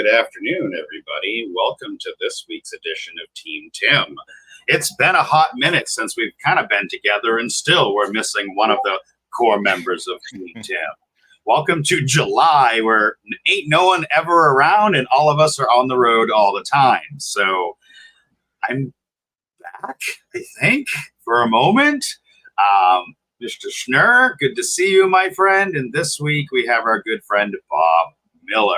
afternoon, everybody. Welcome to this week's edition of Team Tim. It's been a hot minute since we've kind of been together, and still we're missing one of the core members of Team Tim. Welcome to July, where ain't no one ever around, and all of us are on the road all the time. So I'm back, I think, for a moment. Mr. Schnurr, good to see you, my friend. And this week we have our good friend, Bob Miller.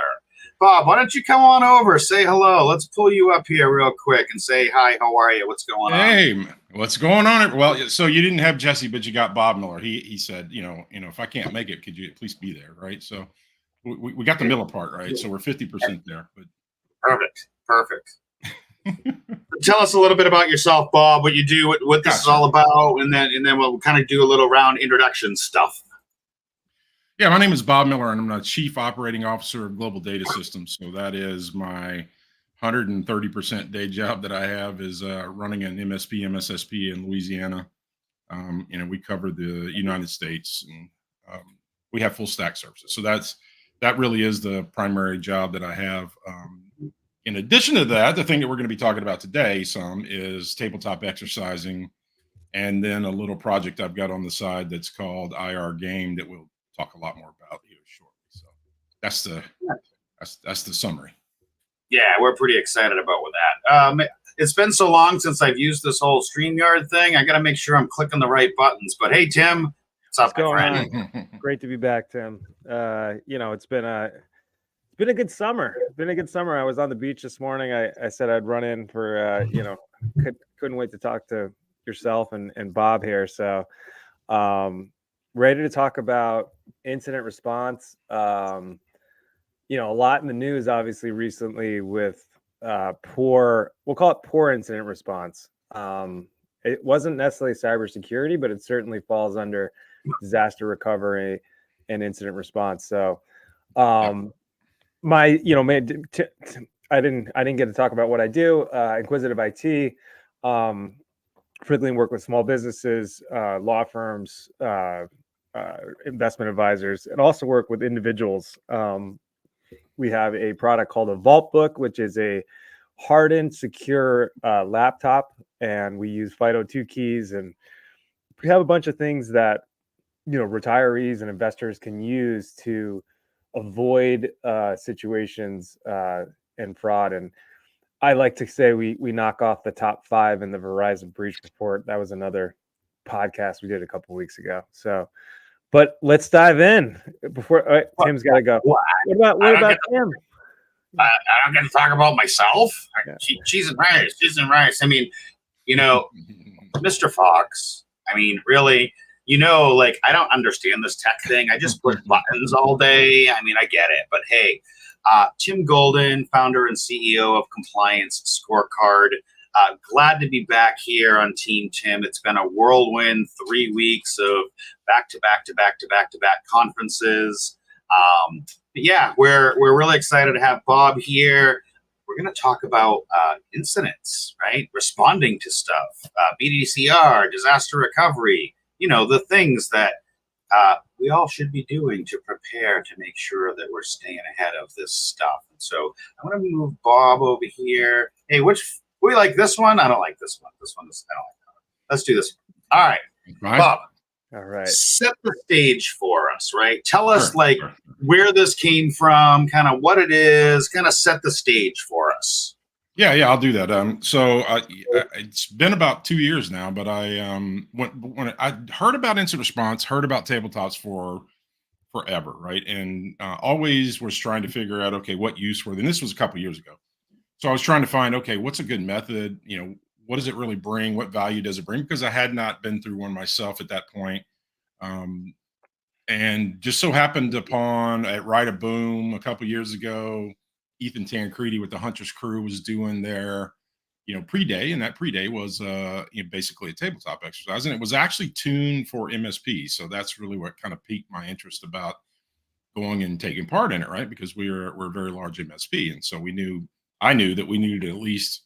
Bob, why don't you come on over, say hello. Let's pull you up here real quick and say hi, how are you? What's going on? Hey, what's going on? Well, so you didn't have Jesse, but you got Bob Miller. He said, you know, if I can't make it, could you at least be there, right? So we got the Miller part, right? So we're 50% there. But Perfect. Tell us a little bit about yourself, Bob, what you do, what this is all about, and then we'll kind of do a little round introduction stuff. Yeah, my name is Bob Miller, and I'm the Chief Operating Officer of Global Data Systems. So that is my 130% day job that I have is running an MSP, MSSP in Louisiana. We cover the United States, and we have full stack services. So that really is the primary job that I have. In addition to that, the thing that we're going to be talking about today is tabletop exercising, and then a little project I've got on the side that's called IR Game that we'll talk a lot more about here shortly. So that's the summary. Yeah, we're pretty excited about that. It's been so long since I've used this whole StreamYard thing. I got to make sure I'm clicking the right buttons. But hey, Tim, what's up, my friend? Great to be back, Tim. It's been a good summer. I was on the beach this morning. I said I'd run in for, couldn't wait to talk to yourself and Bob here. So ready to talk about incident response. A lot in the news, obviously, recently with we'll call it poor incident response. It wasn't necessarily cybersecurity, but it certainly falls under disaster recovery and incident response. So I didn't get to talk about what I do. Inquisitive IT, frequently work with small businesses, law firms, investment advisors, and also work with individuals. We have a product called a Vault Book, which is a hardened, secure laptop, and we use FIDO2 keys, and we have a bunch of things that retirees and investors can use to avoid situations and fraud. And I like to say we knock off the top 5 in the Verizon breach report. That was another podcast we did a couple of weeks ago. So, but let's dive in before Tim's got to go. What about Tim? I don't get to talk about myself. Yeah. Cheese and rice. I mean, Mr. Fox. I mean, really. I don't understand this tech thing. I just push buttons all day. I mean, I get it. But hey, Tim Golden, founder and CEO of Compliance Scorecard. Glad to be back here on Team Tim. It's been a whirlwind 3 weeks of back-to-back conferences. But yeah, we're really excited to have Bob here. We're going to talk about incidents, right? Responding to stuff, BDCR, disaster recovery. The things that we all should be doing to prepare to make sure that we're staying ahead of this stuff. And so I'm going to move Bob over here. Hey, we like this one? I don't like this one. This one is, I don't like that. Let's do this one. All right. Bob. All right. Set the stage for us, right? Tell us where this came from, kind of what it is, kind of set the stage for us. Yeah, I'll do that. It's been about 2 years now, but when I heard about incident response, heard about tabletops for forever, right? And always was trying to figure out, okay, what use for them. And this was a couple of years ago. So I was trying to find, okay, what's a good method? What does it really bring? What value does it bring? Because I had not been through one myself at that point. And just so happened upon at Ride a Boom a couple of years ago, Ethan Tancredi with the Hunter's Crew was doing their, pre-day, and that pre-day was basically a tabletop exercise, and it was actually tuned for MSP. So that's really what kind of piqued my interest about going and taking part in it, right? Because we're a very large MSP, and so I knew that we needed to at least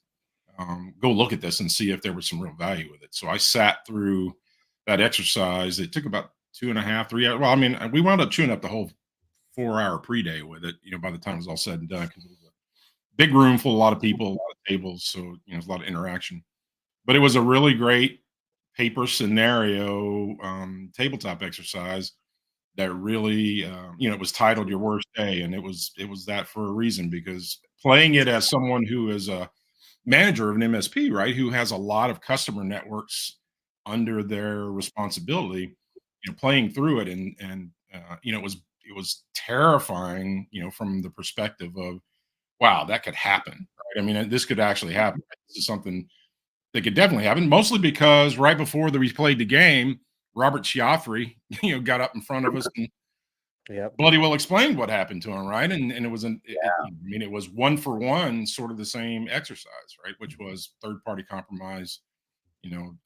go look at this and see if there was some real value with it. So I sat through that exercise. It took about 2.5, 3 hours. Well, I mean, we wound up chewing up the whole 4-hour pre-day with it, by the time it was all said and done, because it was big room full of a lot of people, a lot of tables, so there's a lot of interaction. But it was a really great paper scenario tabletop exercise that really it was titled Your Worst Day, and it was that for a reason, because playing it as someone who is a manager of an MSP, right, who has a lot of customer networks under their responsibility, playing through it, and it was terrifying, from the perspective of, wow, that could happen, right? I mean, this could actually happen. This is something that could definitely happen, mostly because right before we played the game, Robert Chiaffrey, got up in front of us and Yep. bloody well explained what happened to him, right? And it was I mean, it was one for one, sort of the same exercise, right? Which was third party compromise, you know, um,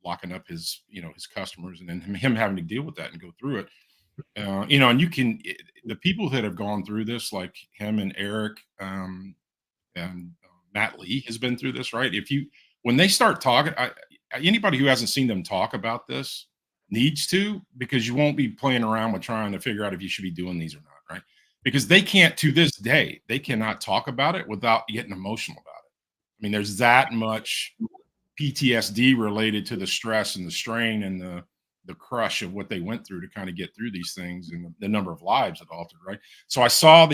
locking up his customers, and then him having to deal with that and go through it. And the people that have gone through this, like him and Eric, and Matt Lee has been through this, right? When they start talking, anybody who hasn't seen them talk about this needs to, because you won't be playing around with trying to figure out if you should be doing these or not, right? Because they can't, to this day, they cannot talk about it without getting emotional about it. I mean, there's that much PTSD related to the stress and the strain and the crush of what they went through to kind of get through these things, and the number of lives it altered, right? So I saw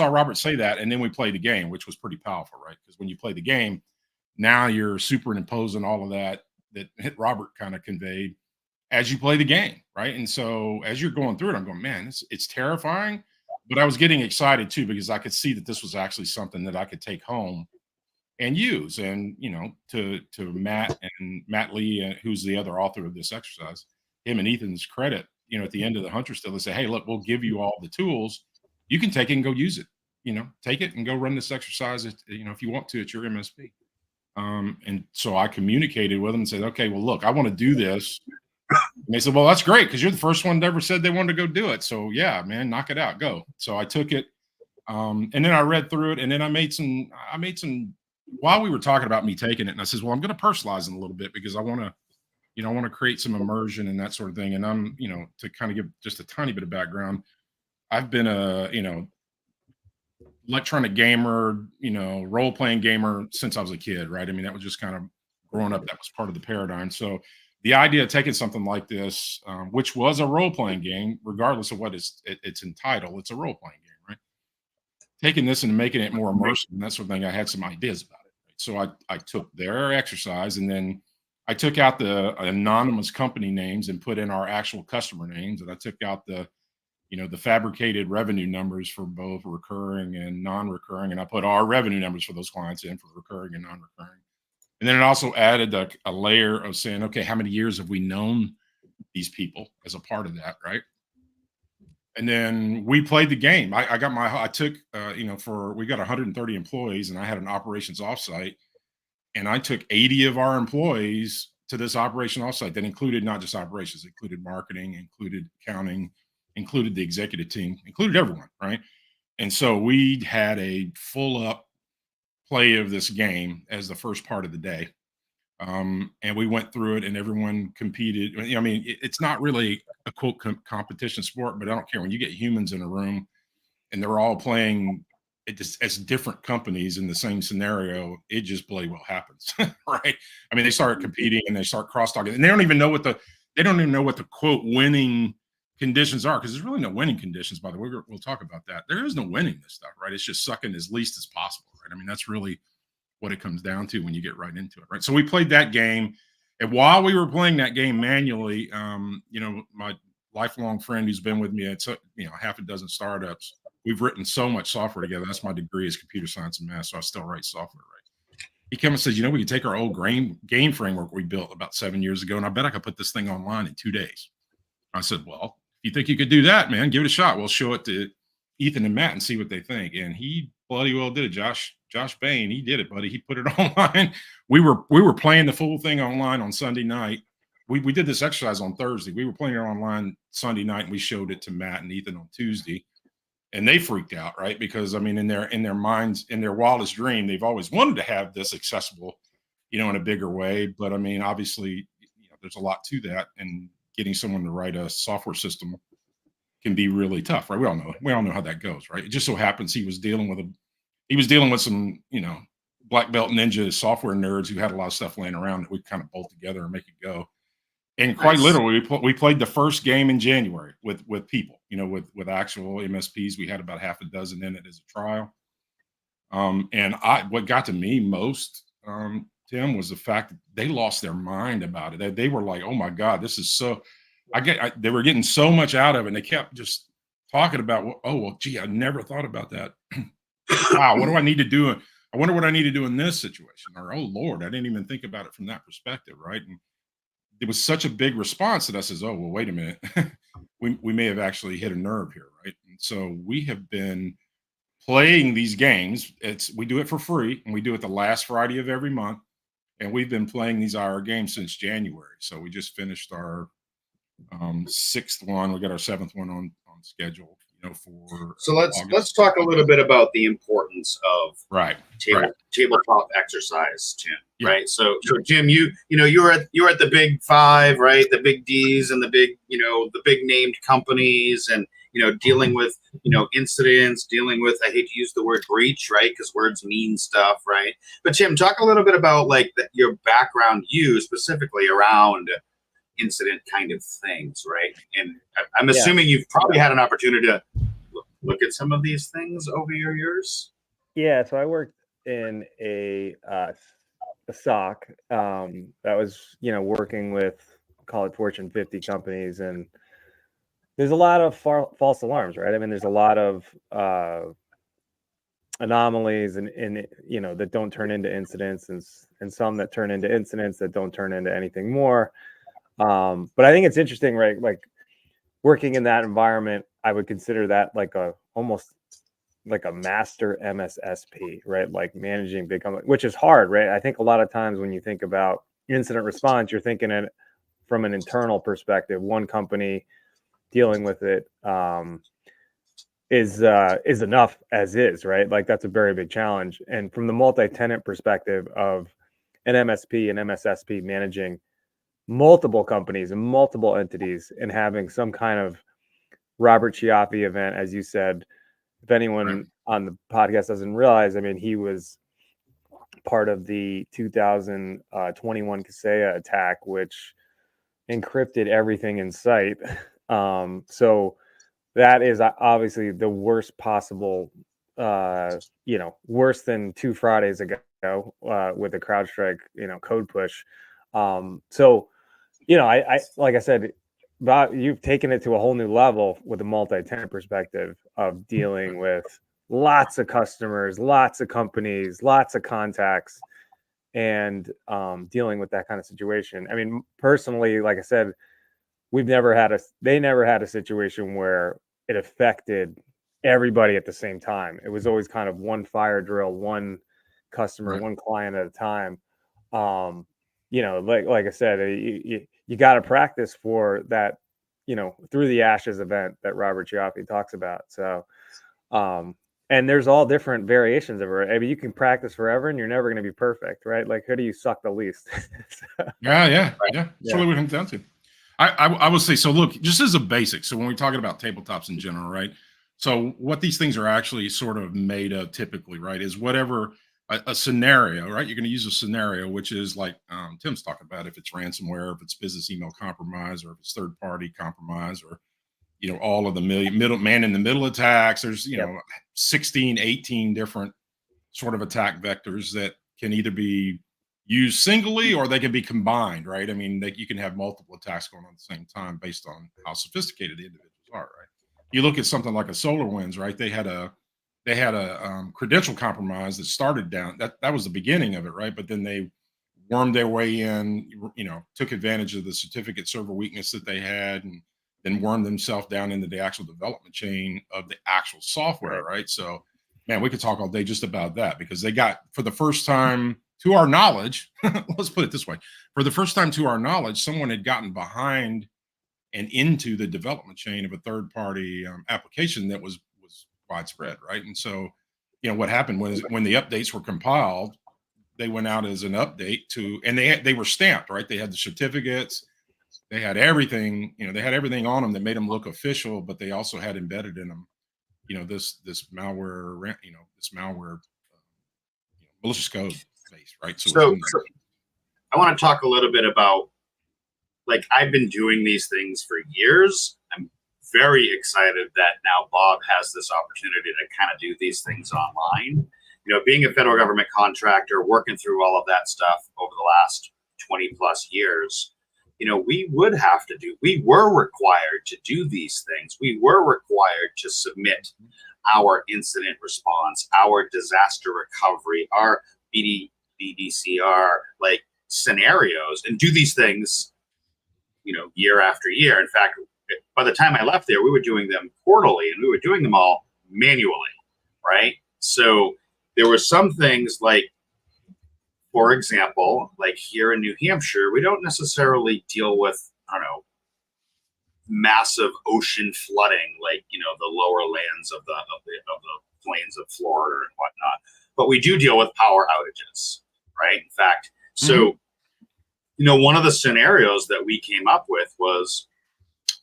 Robert say that, and then we played the game, which was pretty powerful, right? Because when you play the game, now you're superimposing all of that Robert kind of conveyed as you play the game, right? And so as you're going through it, I'm going, man, it's terrifying, but I was getting excited too, because I could see that this was actually something that I could take home and use. And to Matt Lee, who's the other author of this exercise, him and Ethan's credit, at the end of the hunter still, they say, hey, look, we'll give you all the tools. You can take it and go use it. Take it and go run this exercise, if you want to, at your MSP. And so I communicated with them and said, okay, well, look, I want to do this. And they said, well, that's great, because you're the first one that ever said they wanted to go do it. So yeah, man, knock it out, go. So I took it, and then I read through it, and then I made some while we were talking about me taking it, and I says, well, I'm going to personalize it a little bit, because I want to create some immersion and that sort of thing. And I'm, to kind of give just a tiny bit of background, I've been a, electronic gamer, role-playing gamer since I was a kid, right? I mean, that was just kind of growing up, that was part of the paradigm. So the idea of taking something like this, which was a role-playing game, regardless of what it's entitled, it's a role-playing game, right? Taking this and making it more immersive and that sort of thing, I had some ideas about it. Right? So I took their exercise, and then I took out the anonymous company names and put in our actual customer names, and I took out the fabricated revenue numbers for both recurring and non-recurring, and I put our revenue numbers for those clients in for recurring and non-recurring. And then it also added a layer of saying, okay, how many years have we known these people as a part of that, right? And then we played the game. We got 130 employees, and I had an operations offsite, and I took 80 of our employees to this operation offsite that included not just operations, included marketing, included accounting, included the executive team, included everyone, right? And so we had a full up play of this game as the first part of the day. And we went through it, and everyone competed. I mean, it's not really a quote competition sport, but I don't care when you get humans in a room and they're all playing it just as different companies in the same scenario, it just bloody well happens, right? I mean, they start competing and they start cross talking, and they don't even know what the quote winning conditions are, because there's really no winning conditions. By the way, we'll talk about that. There is no winning this stuff, right? It's just sucking as least as possible, right? I mean, that's really what it comes down to when you get right into it, right? So we played that game, and while we were playing that game manually, my lifelong friend who's been with me at half a dozen startups, we've written so much software together. That's my degree, is computer science and math, so I still write software, right? He came and says, we can take our old game framework we built about 7 years ago, and I bet I could put this thing online in 2 days. I said, well, if you think you could do that, man, give it a shot. We'll show it to Ethan and Matt and see what they think. And he bloody well did it. Josh Bain, he did it, buddy. He put it online. We were playing the full thing online on Sunday night. We did this exercise on Thursday. We were playing it online Sunday night, and we showed it to Matt and Ethan on Tuesday. And they freaked out, right? Because I mean, in their minds, in their wildest dream, they've always wanted to have this accessible, in a bigger way. But I mean, obviously, there's a lot to that, and getting someone to write a software system can be really tough, right? We all know how that goes, right? It just so happens he was dealing with he was dealing with some, black belt ninja software nerds who had a lot of stuff laying around that we kind of bolt together and make it go. And quite Nice. literally, we played the first game in January with people, with actual MSPs. We had about half a dozen in it as a trial. And what got to me most, Tim, was the fact that they lost their mind about it. They were like, "Oh my God, this is so." They were getting so much out of it, and they kept just talking about, "Oh well, gee, I never thought about that. Wow, what do I need to do? I wonder what I need to do in this situation." Or, "Oh Lord, I didn't even think about it from that perspective." Right? And it was such a big response that I says, "Oh well, wait a minute, we may have actually hit a nerve here, right?" And so we have been playing these games. We do it for free, and we do it the last Friday of every month. And we've been playing these IR games since January. So we just finished our sixth one. We got our seventh one on schedule. For So let's August. talk a little bit about the importance of right tabletop exercise, Tim. Yeah. Right. So Jim, you're at the big five, right? The big D's and the big named companies, and dealing with incidents, dealing with, I hate to use the word breach, right? Because words mean stuff, right? But Tim, talk a little bit about your background, you specifically around incident kind of things, right? And I'm assuming you've probably had an opportunity to look at some of these things over your years. Yeah, so I worked in a SOC that was, working with, call it Fortune 50 companies, and there's a lot of false alarms, right? I mean, there's a lot of anomalies and that don't turn into incidents, and some that turn into incidents that don't turn into anything more. But I think it's interesting, right? Like working in that environment, I would consider that almost like a master MSSP, right? Like managing big companies, which is hard, right? I think a lot of times when you think about incident response, you're thinking it from an internal perspective. One company dealing with it is enough as is, right? Like that's a very big challenge. And from the multi-tenant perspective of an MSP and MSSP managing multiple companies and multiple entities and having some kind of Robert Chiaffi event, as you said. If anyone on the podcast doesn't realize, I mean, he was part of the 2021 Kaseya attack, which encrypted everything in sight. So that is obviously the worst possible, worse than 2 Fridays ago with the CrowdStrike, code push. So, I like I said, Bob, you've taken it to a whole new level with a multi-tenant perspective of dealing with lots of customers, lots of companies, lots of contacts, and dealing with that kind of situation. I mean, personally, like I said, they never had a situation where it affected everybody at the same time. It was always kind of one fire drill, one customer, one client at a time. Like I said, you got to practice for that, through the ashes event that Robert Chiaffi talks about. So, and there's all different variations of it. I mean, you can practice forever and you're never going to be perfect, right? Like, who do you suck the least? Yeah. That's really what it comes down to. I would say, so look, just as a basic. So when we're talking about tabletops in general, right? So what these things are actually sort of made of typically, right, is whatever a scenario, right? You're going to use a scenario, which is like Tim's talking about, if it's ransomware, if it's business email compromise, or if it's third party compromise, or, all of the man in the middle attacks. There's, 16, 18 different sort of attack vectors that can either be used singly or they can be combined, right? I mean, you can have multiple attacks going on at the same time based on how sophisticated the individuals are, right? You look at something like a SolarWinds, right? They had a credential compromise that started down. That was the beginning of it, right? But then they wormed their way in, took advantage of the certificate server weakness that they had, and then wormed themselves down into the actual development chain of the actual software, right? So, man, we could talk all day just about that, because they got, for the first time, to our knowledge, let's put it this way, for the first time to our knowledge, someone had gotten behind and into the development chain of a third-party application that was widespread, right? And so, what happened was when the updates were compiled, they went out as an update and they were stamped, right? They had the certificates, they had everything, they had everything on them that made them look official, but they also had embedded in them, this malware, this malware malicious code based, right? So I want to talk a little bit about, like, I've been doing these things for years. I'm very excited that now Bob has this opportunity to kind of do these things online. You know, being a federal government contractor, working through all of that stuff over the last 20 plus years, you know, we were required to do these things. We were required to submit our incident response, our disaster recovery, our BDCR, like, scenarios, and do these things, you know, year after year. In fact, by the time I left there, we were doing them quarterly, and we were doing them all manually, right? So there were some things, like, for example, like here in New Hampshire, we don't necessarily deal with, I don't know, massive ocean flooding, like, you know, the lower lands of the plains of Florida and whatnot. But we do deal with power outages, right? In fact, so, you know, one of the scenarios that we came up with was,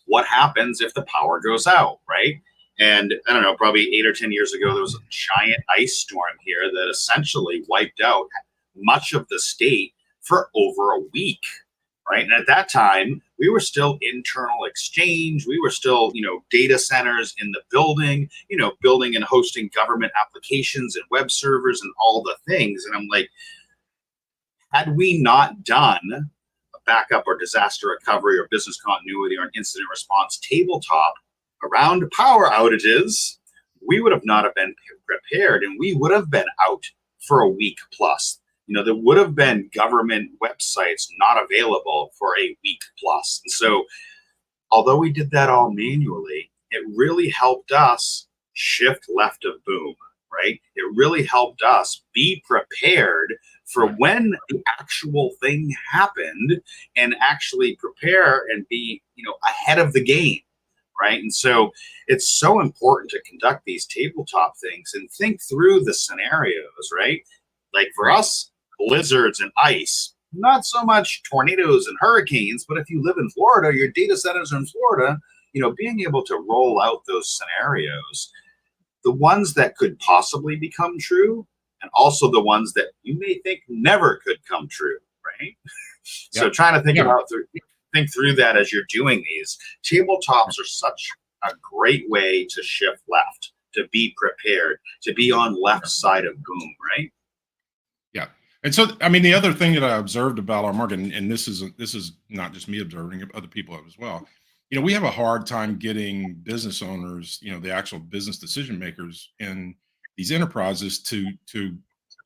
what happens if the power goes out, right? And I don't know, probably 8 or 10 years ago, there was a giant ice storm here that essentially wiped out much of the state for over a week, right? And at that time, we were still internal exchange. We were still, you know, data centers in the building, you know, building and hosting government applications and web servers and all the things. And I'm like, had we not done a backup or disaster recovery or business continuity or an incident response tabletop around power outages, we would have not have been prepared, and we would have been out for a week plus. You know, there would have been government websites not available for a week plus. And so, although we did that all manually, it really helped us shift left of boom, right? It really helped us be prepared for when the actual thing happened, and actually prepare and be, you know, ahead of the game, right? And so it's so important to conduct these tabletop things and think through the scenarios, right? Like for us, blizzards and ice, not so much tornadoes and hurricanes, but if you live in Florida, your data centers are in Florida, you know, being able to roll out those scenarios, the ones that could possibly become true, and also the ones that you may think never could come true, right? So trying to think through that as you're doing these. Tabletops are such a great way to shift left, to be prepared, to be on left side of boom, right? Yeah. And so, I mean, the other thing that I observed about our market, and this is not just me observing it, other people have as well. You know, we have a hard time getting business owners, you know, the actual business decision makers in these enterprises to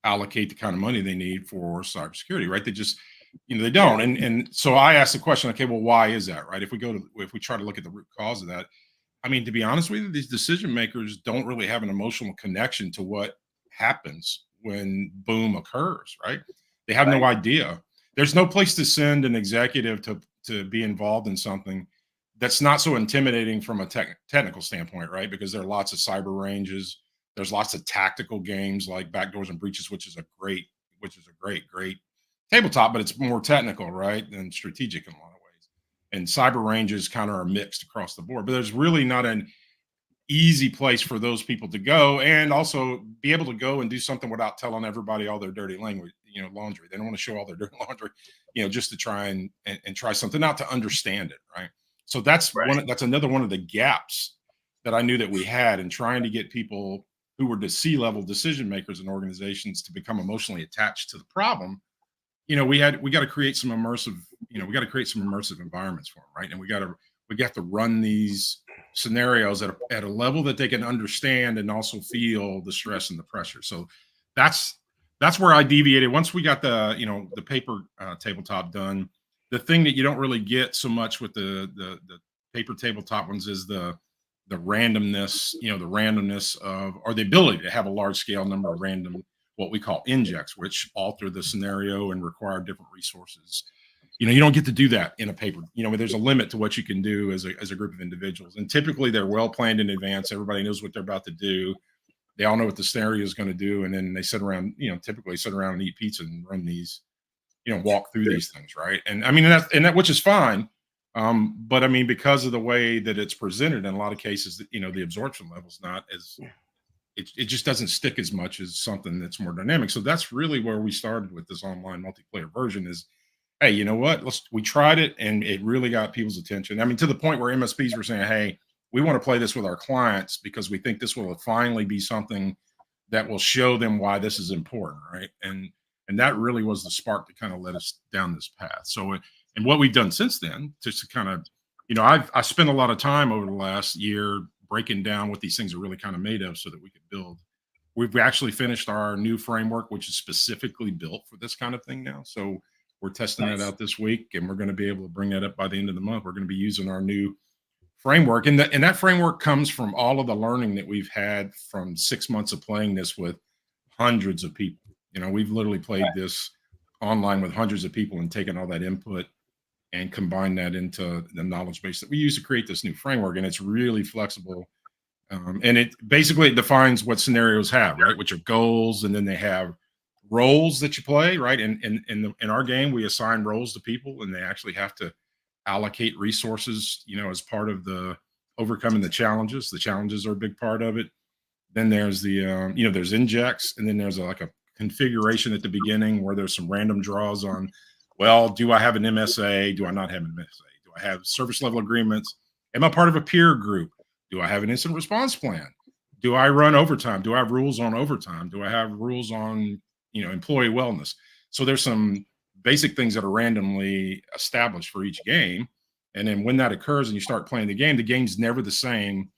allocate the kind of money they need for cybersecurity, right? They just, you know, they don't. And so I asked the question, okay, well, why is that, right? If we try to look at the root cause of that, I mean, to be honest with you, these decision makers don't really have an emotional connection to what happens when boom occurs, right? They have no idea. There's no place to send an executive to be involved in something that's not so intimidating from a technical standpoint, right? Because there are lots of cyber ranges. There's lots of tactical games like Backdoors and Breaches, which is a great tabletop, but it's more technical, right, than strategic in a lot of ways. And cyber ranges kind of are mixed across the board, but there's really not an easy place for those people to go, and also be able to go and do something without telling everybody all their dirty language, you know, laundry. They don't want to show all their dirty laundry, you know, just to try and try something out to understand it, right? So that's another one of the gaps that I knew that we had in trying to get people who were the C-level decision makers in organizations to become emotionally attached to the problem. You know, we got to create some immersive, environments for them, right? And we got to run these scenarios at a level that they can understand and also feel the stress and the pressure. So that's where I deviated. Once we got the paper tabletop done, the thing that you don't really get so much with the paper tabletop ones is the randomness, of, or the ability to have a large scale number of random, what we call injects, which alter the scenario and require different resources. You know, you don't get to do that in a paper. You know, there's a limit to what you can do as a group of individuals. And typically they're well planned in advance. Everybody knows what they're about to do. They all know what the scenario is going to do. And then they typically sit around and eat pizza and run these, walk through these things. Right. And I mean, that which is fine. But I mean, because of the way that it's presented in a lot of cases, the absorption level is not it just doesn't stick as much as something that's more dynamic. So that's really where we started with this online multiplayer version is, hey, you know what? We tried it and it really got people's attention. I mean, to the point where MSPs were saying, hey, we want to play this with our clients because we think this will finally be something that will show them why this is important, right? And that really was the spark that kind of led us down this path. So, and what we've done since then, just to kind of, I spent a lot of time over the last year breaking down what these things are really kind of made of so that we could build. We've actually finished our new framework, which is specifically built for this kind of thing now. So we're testing that out this week, and we're going to be able to bring that up by the end of the month. We're going to be using our new framework, and that framework comes from all of the learning that we've had from 6 months of playing this with hundreds of people. We've literally played this online with hundreds of people and taken all that input and combine that into the knowledge base that we use to create this new framework. And it's really flexible. And it basically defines what scenarios have, right? Which are goals. And then they have roles that you play, right? And in our game, we assign roles to people and they actually have to allocate resources, as part of the overcoming the challenges. The challenges are a big part of it. Then there's the, there's injects, and then there's like a configuration at the beginning where there's some random draws on, well, do I have an MSA? Do I not have an MSA? Do I have service level agreements? Am I part of a peer group? Do I have an incident response plan? Do I run overtime? Do I have rules on overtime? Do I have rules on, employee wellness? So there's some basic things that are randomly established for each game. And then when that occurs and you start playing the game's never the same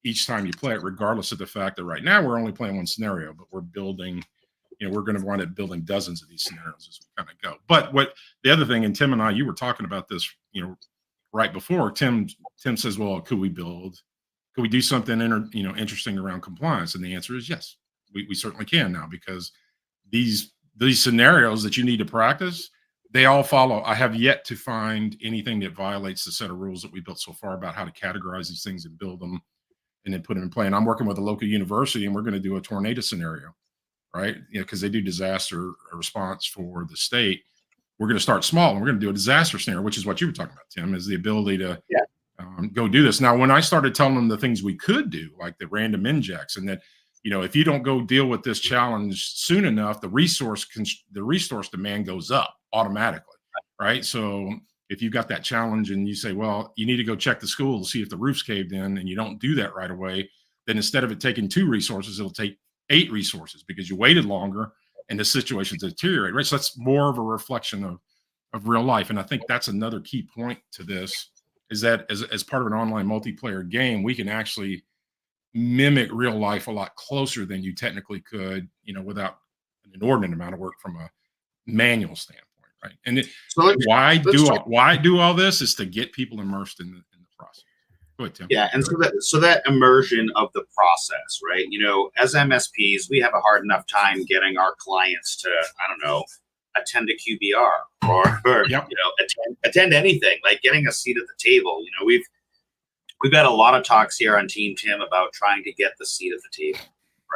each time you play it, regardless of the fact that right now we're only playing one scenario, but we're building, we're going to wind up building dozens of these scenarios as we kind of go. But what the other thing, and Tim and I, you were talking about this, right before. Tim says, well, could we do something interesting around compliance? And the answer is yes, we certainly can now, because these scenarios that you need to practice, they all follow. I have yet to find anything that violates the set of rules that we built so far about how to categorize these things and build them and then put them in play. And I'm working with a local university, and we're going to do a tornado scenario, right? Because they do disaster response for the state. We're going to start small, and we're going to do a disaster scenario, which is what you were talking about, Tim, is the ability to go do this. Now, when I started telling them the things we could do, like the random injects, and that, if you don't go deal with this challenge soon enough, the resource demand goes up automatically, right? So if you've got that challenge and you say, well, you need to go check the school to see if the roof's caved in, and you don't do that right away, then instead of it taking 2 resources, it'll take 8 resources because you waited longer and the situation's deteriorate, right? So that's more of a reflection of real life. And I think that's another key point to this, is that as part of an online multiplayer game, we can actually mimic real life a lot closer than you technically could, without an inordinate amount of work from a manual standpoint, right? And why do all this is to get people immersed in the process. Go ahead, Tim. Yeah, and so that immersion of the process, right? As MSPs, we have a hard enough time getting our clients to, attend a QBR or attend anything, like getting a seat at the table. We've had a lot of talks here on teamTim about trying to get the seat at the table,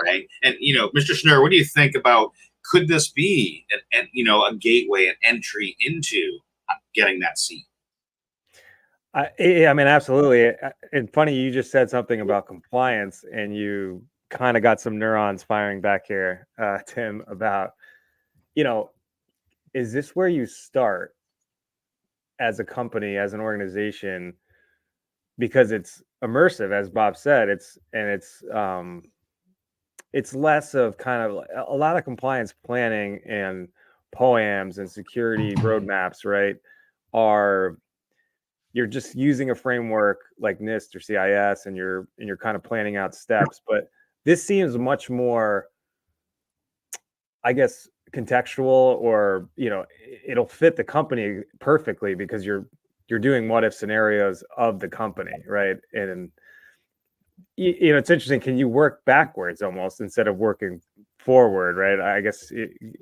right? And Mr. Schnurr, what do you think about, could this be a gateway, an entry into getting that seat? I mean, absolutely. And funny, you just said something about compliance, and you kind of got some neurons firing back here, Tim, about, is this where you start as a company, as an organization? Because it's immersive, as Bob said, it's less of kind of a lot of compliance planning and POAMs and security roadmaps, right? You're just using a framework like NIST or CIS, and you're kind of planning out steps. But this seems much more, I guess, contextual, or it'll fit the company perfectly because you're doing what if scenarios of the company, right? And it's interesting. Can you work backwards almost instead of working forward, right? I guess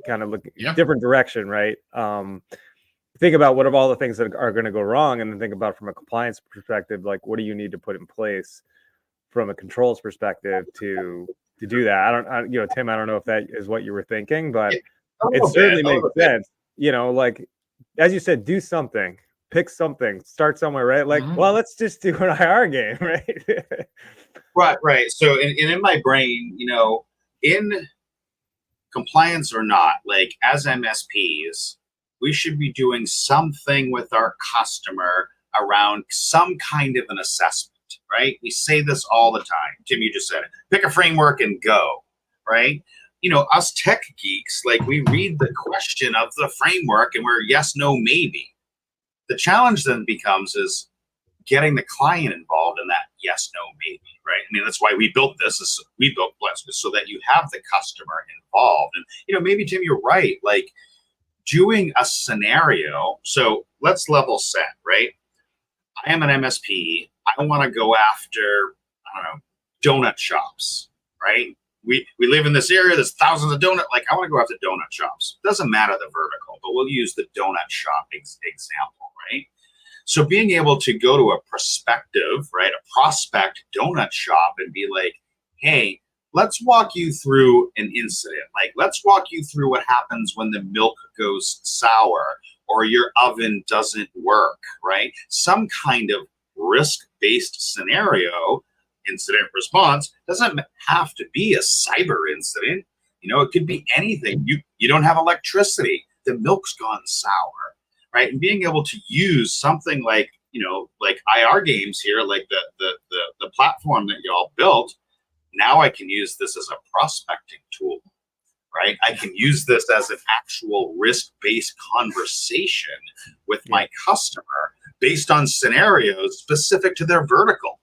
kind of look different direction, right? Think about what of all the things that are going to go wrong, and then think about from a compliance perspective, like what do you need to put in place from a controls perspective to do that. Tim, I don't know if that is what you were thinking, but it certainly makes sense. Like as you said, do something. Pick something, start somewhere, right? Like, well, let's just do an IR game, right? Right. So, in my brain, in compliance or not, like as MSPs, we should be doing something with our customer around some kind of an assessment, right? We say this all the time. Tim, you just said it. Pick a framework and go, right? Us tech geeks, like we read the question of the framework and we're yes, no, maybe. The challenge then becomes is getting the client involved in that yes, no, maybe, right? I mean, that's why we built this. We built Blesco so that you have the customer involved. And, maybe, Tim, you're right. Like doing a scenario. So let's level set, right? I am an MSP. I want to go after, I don't know, donut shops, right? We live in this area. There's thousands of like I want to go after donut shops. Doesn't matter the vertical, but we'll use the donut shop example, right? So being able to go to a prospective, right, a prospect donut shop and be like, hey, let's walk you through an incident. Like, let's walk you through what happens when the milk goes sour or your oven doesn't work, right? Some kind of risk-based scenario, incident response, doesn't have to be a cyber incident. It could be anything. You don't have electricity. The milk's gone sour, right? And being able to use something like, like IR games here, like the platform that y'all built, now I can use this as a prospecting tool, right? I can use this as an actual risk-based conversation with my customer based on scenarios specific to their vertical,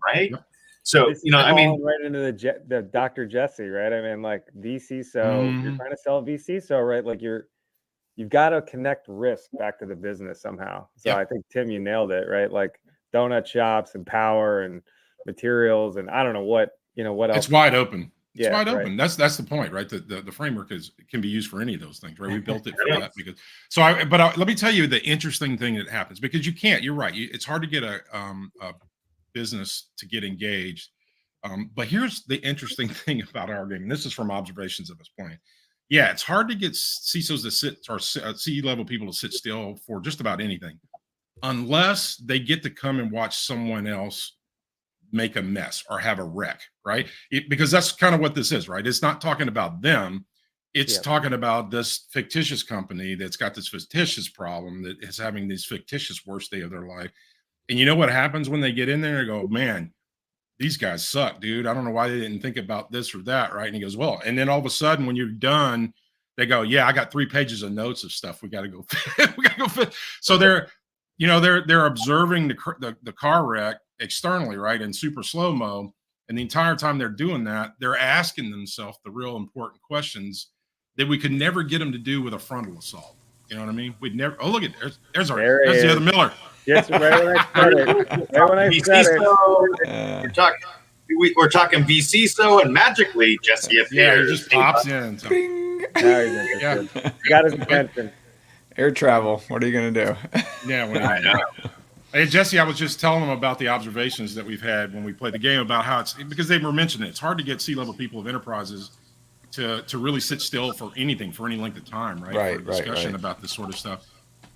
right? Yep. So, I mean, right into the Dr. Jesse, right? I mean, like VCSO, you're trying to sell VCSO, right? Like you've got to connect risk back to the business somehow. So I think, Tim, you nailed it, right? Like donut shops and power and materials and I don't know what else. It's wide open. It's wide right. open. That's the point, right? The framework can be used for any of those things, right? We built it for that because. Let me tell you the interesting thing that happens because you can't. You're right. It's hard to get a business to get engaged. But here's the interesting thing about our game. And this is from observations at this point. Yeah, it's hard to get CISOs to sit or C-level people to sit still for just about anything, unless they get to come and watch someone else make a mess or have a wreck, right? Because that's kind of what this is, right? It's not talking about them. It's talking about this fictitious company that's got this fictitious problem that is having this fictitious worst day of their life. And you know what happens when they get in there and go, man, these guys suck, dude. I don't know why they didn't think about this or that, right? And he goes, well, and then all of a sudden when you're done, they go, yeah, I got 3 pages of notes of stuff we got to go we got to go fit. So they're observing the car wreck externally, right, in super slow-mo, and the entire time they're doing that, they're asking themselves the real important questions that we could never get them to do with a frontal assault. You know what I mean? We'd never. Oh, look at there's the other Miller. Yes, right when I said it. Right when I said it. We're talking VCSO, and magically Jesse appears. Yeah, he just pops in. So. He got his attention. Air travel. What are you going to do? Yeah, I know. Hey, Jesse, I was just telling them about the observations that we've had when we played the game about how it's because they were mentioning it. It's hard to get C-level people of enterprises to really sit still for anything for any length of time, right? For discussion about this sort of stuff.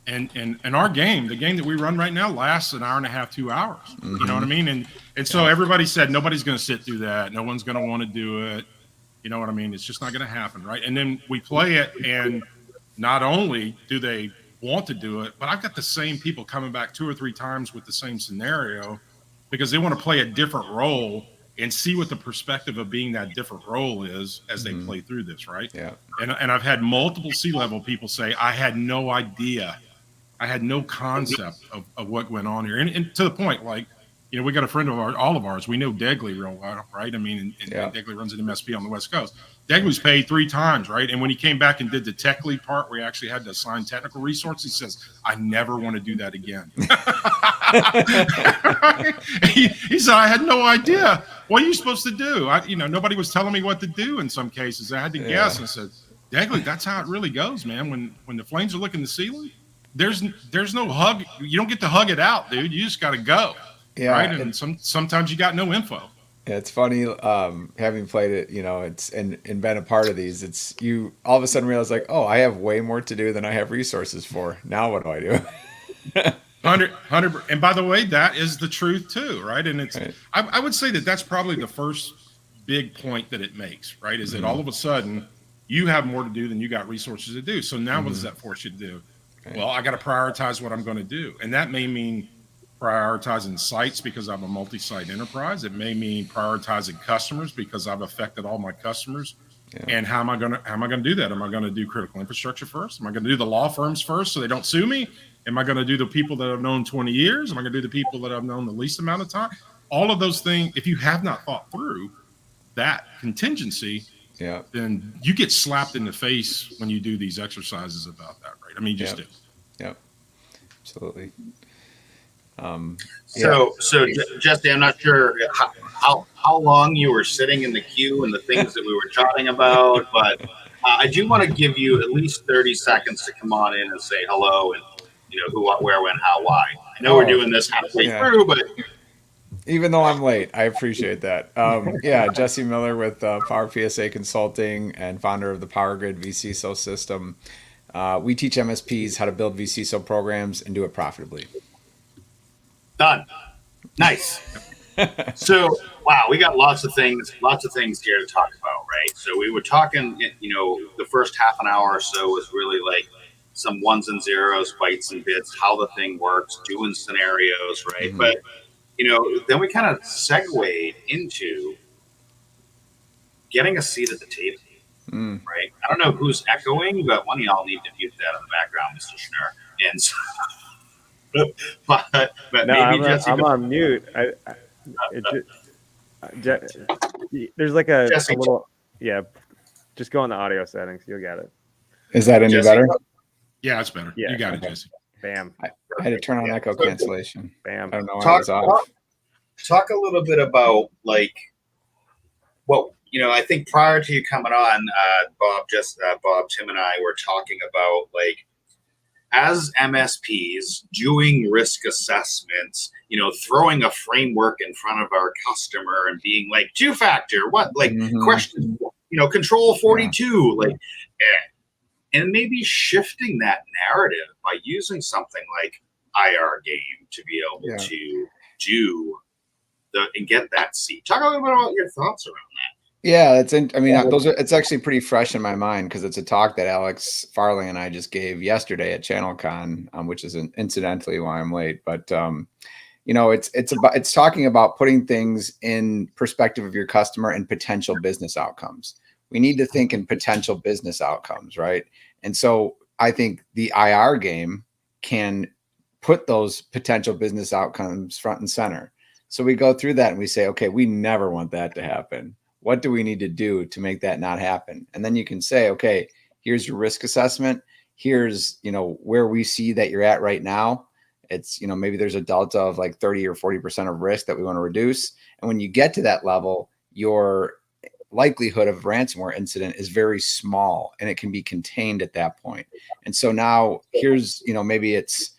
And our game, the game that we run right now, lasts an hour and a half, 2 hours. Mm-hmm. You know what I mean? And so everybody said nobody's going to sit through that. No one's going to want to do it. You know what I mean? It's just not going to happen, right? And then we play it, and not only do they want to do it, but I've got the same people coming back 2 or 3 times with the same scenario because they want to play a different role and see what the perspective of being that different role is as they play through this, right? Yeah. And I've had multiple C-level people say, I had no idea. I had no concept of what went on here. And to the point, like, we got a friend of all of ours. We know Degley real well, right? I mean, and Degley runs an MSP on the West Coast. Degley was paid 3 times, right? And when he came back and did the tech lead part where he actually had to assign technical resources, he says, I never want to do that again. he said, I had no idea. What are you supposed to do? Nobody was telling me what to do in some cases. I had to guess. And I said, Degley, that's how it really goes, man. When the flames are licking the ceiling, there's no hug. You don't get to hug it out, dude. You just got to go. Yeah, right. And sometimes you got no info. Yeah, it's funny having played it, it's and been a part of these. It's you all of a sudden realize like, oh, I have way more to do than I have resources for. Now what do I do? 100. And by the way, that is the truth too, right? And it's, Right. I would say that that's probably the first big point that it makes, right? Is that all of a sudden you have more to do than you got resources to do. So now what does that force you to do? Right. Well, I got to prioritize what I'm going to do. And that may mean prioritizing sites because I'm a multi-site enterprise. It may mean prioritizing customers because I've affected all my customers. Yeah. And how am I going to do that? Am I going to do critical infrastructure first? Am I going to do the law firms first so they don't sue me? Am I going to do the people that I've known 20 years? Am I going to do the people that I've known the least amount of time? All of those things, if you have not thought through that contingency, Yeah. then you get slapped in the face when you do these exercises about that, right? I mean, you just do. Yep. Absolutely. So Jesse, I'm not sure how long you were sitting in the queue and the things that we were chatting about, but I do want to give you at least 30 seconds to come on in and say hello and who, what, where, when, how, why. I know we're doing this halfway through, but even though I'm late, I appreciate that. Jesse Miller with Power PSA Consulting and founder of the Power Grid vCISO system. We teach MSPs how to build vCISO programs and do it profitably. Done. Nice. So, wow, we got lots of things here to talk about, right? So we were talking, the first half an hour or so was really like some ones and zeros, bytes and bits, how the thing works, doing scenarios, right? Mm-hmm. But, then we kind of segued into getting a seat at the table, right? I don't know who's echoing, but one of y'all need to mute that in the background, Mr. Schnurr. And so, but No, maybe Jesse. I'm on mute. There's like a little, just go on the audio settings. You'll get it. Is that any Jesse, better? Yeah, it's better. Yeah. You got it, Jesse. Bam. I had to turn on echo cancellation. Bam. I don't know why it was off. Talk a little bit about I think prior to you coming on, Bob, Tim and I were talking about as MSPs doing risk assessments, throwing a framework in front of our customer and being like two-factor, question, control 42, and maybe shifting that narrative by using something like IR Game to be able to do and get that seat. Talk a little bit about your thoughts around that. Yeah, it's actually pretty fresh in my mind because it's a talk that Alex Farley and I just gave yesterday at ChannelCon, which is incidentally why I'm late. But it's talking about putting things in perspective of your customer and potential business outcomes. We need to think in potential business outcomes, right? And so I think the IR game can put those potential business outcomes front and center. So we go through that and we say, okay, we never want that to happen. What do we need to do to make that not happen? And then you can say, okay, here's your risk assessment. Here's, where we see that you're at right now. It's, maybe there's a delta of 30 or 40% of risk that we want to reduce. And when you get to that level, your likelihood of ransomware incident is very small and it can be contained at that point. And so now here's, maybe it's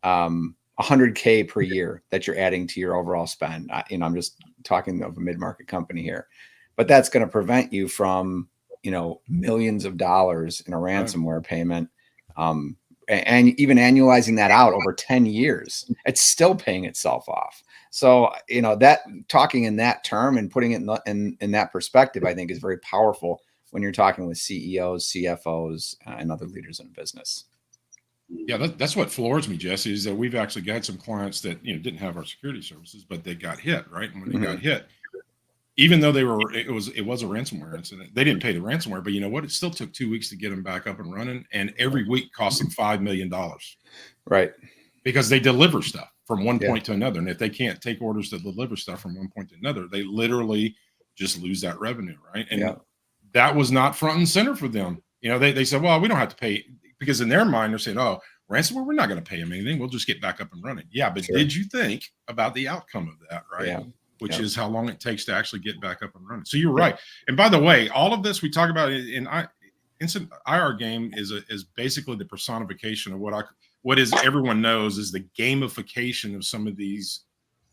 100K per year that you're adding to your overall spend. I'm just talking of a mid-market company here, but that's going to prevent you from, millions of dollars in a ransomware payment. And even annualizing that out over 10 years, it's still paying itself off. So, that talking in that term and putting it in that perspective, I think is very powerful when you're talking with CEOs, CFOs, and other leaders in business. Yeah, that's what floors me, Jesse, is that we've actually got some clients that didn't have our security services, but they got hit, right? And when they got hit, even though it was a ransomware incident, they didn't pay the ransomware, but you know what? It still took 2 weeks to get them back up and running, and every week cost them $5 million. Right. Because they deliver stuff from one point to another, and if they can't take orders to deliver stuff from one point to another, they literally just lose that revenue, right? And that was not front and center for them. They said, well, we don't have to pay, because in their mind they're saying, oh, ransomware, we're not going to pay them anything. We'll just get back up and running. Yeah, but did you think about the outcome of that, right? Yeah. Which is how long it takes to actually get back up and running. So you're right. And by the way, all of this we talk about in instant IR Game is basically the personification of what everyone knows is the gamification of some of these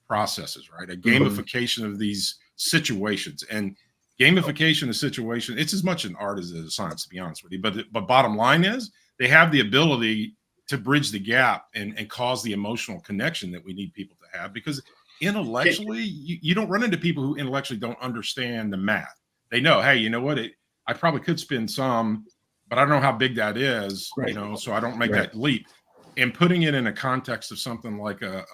processes, right? A gamification of these situations. And gamification of situation, it's as much an art as a science, to be honest with you. But bottom line is they have the ability to bridge the gap and cause the emotional connection that we need people to have, because intellectually, you don't run into people who intellectually don't understand the math. They know, hey, you know what? I probably could spend some, but I don't know how big that is, Right. so I don't make that leap. And putting it in a context of something like a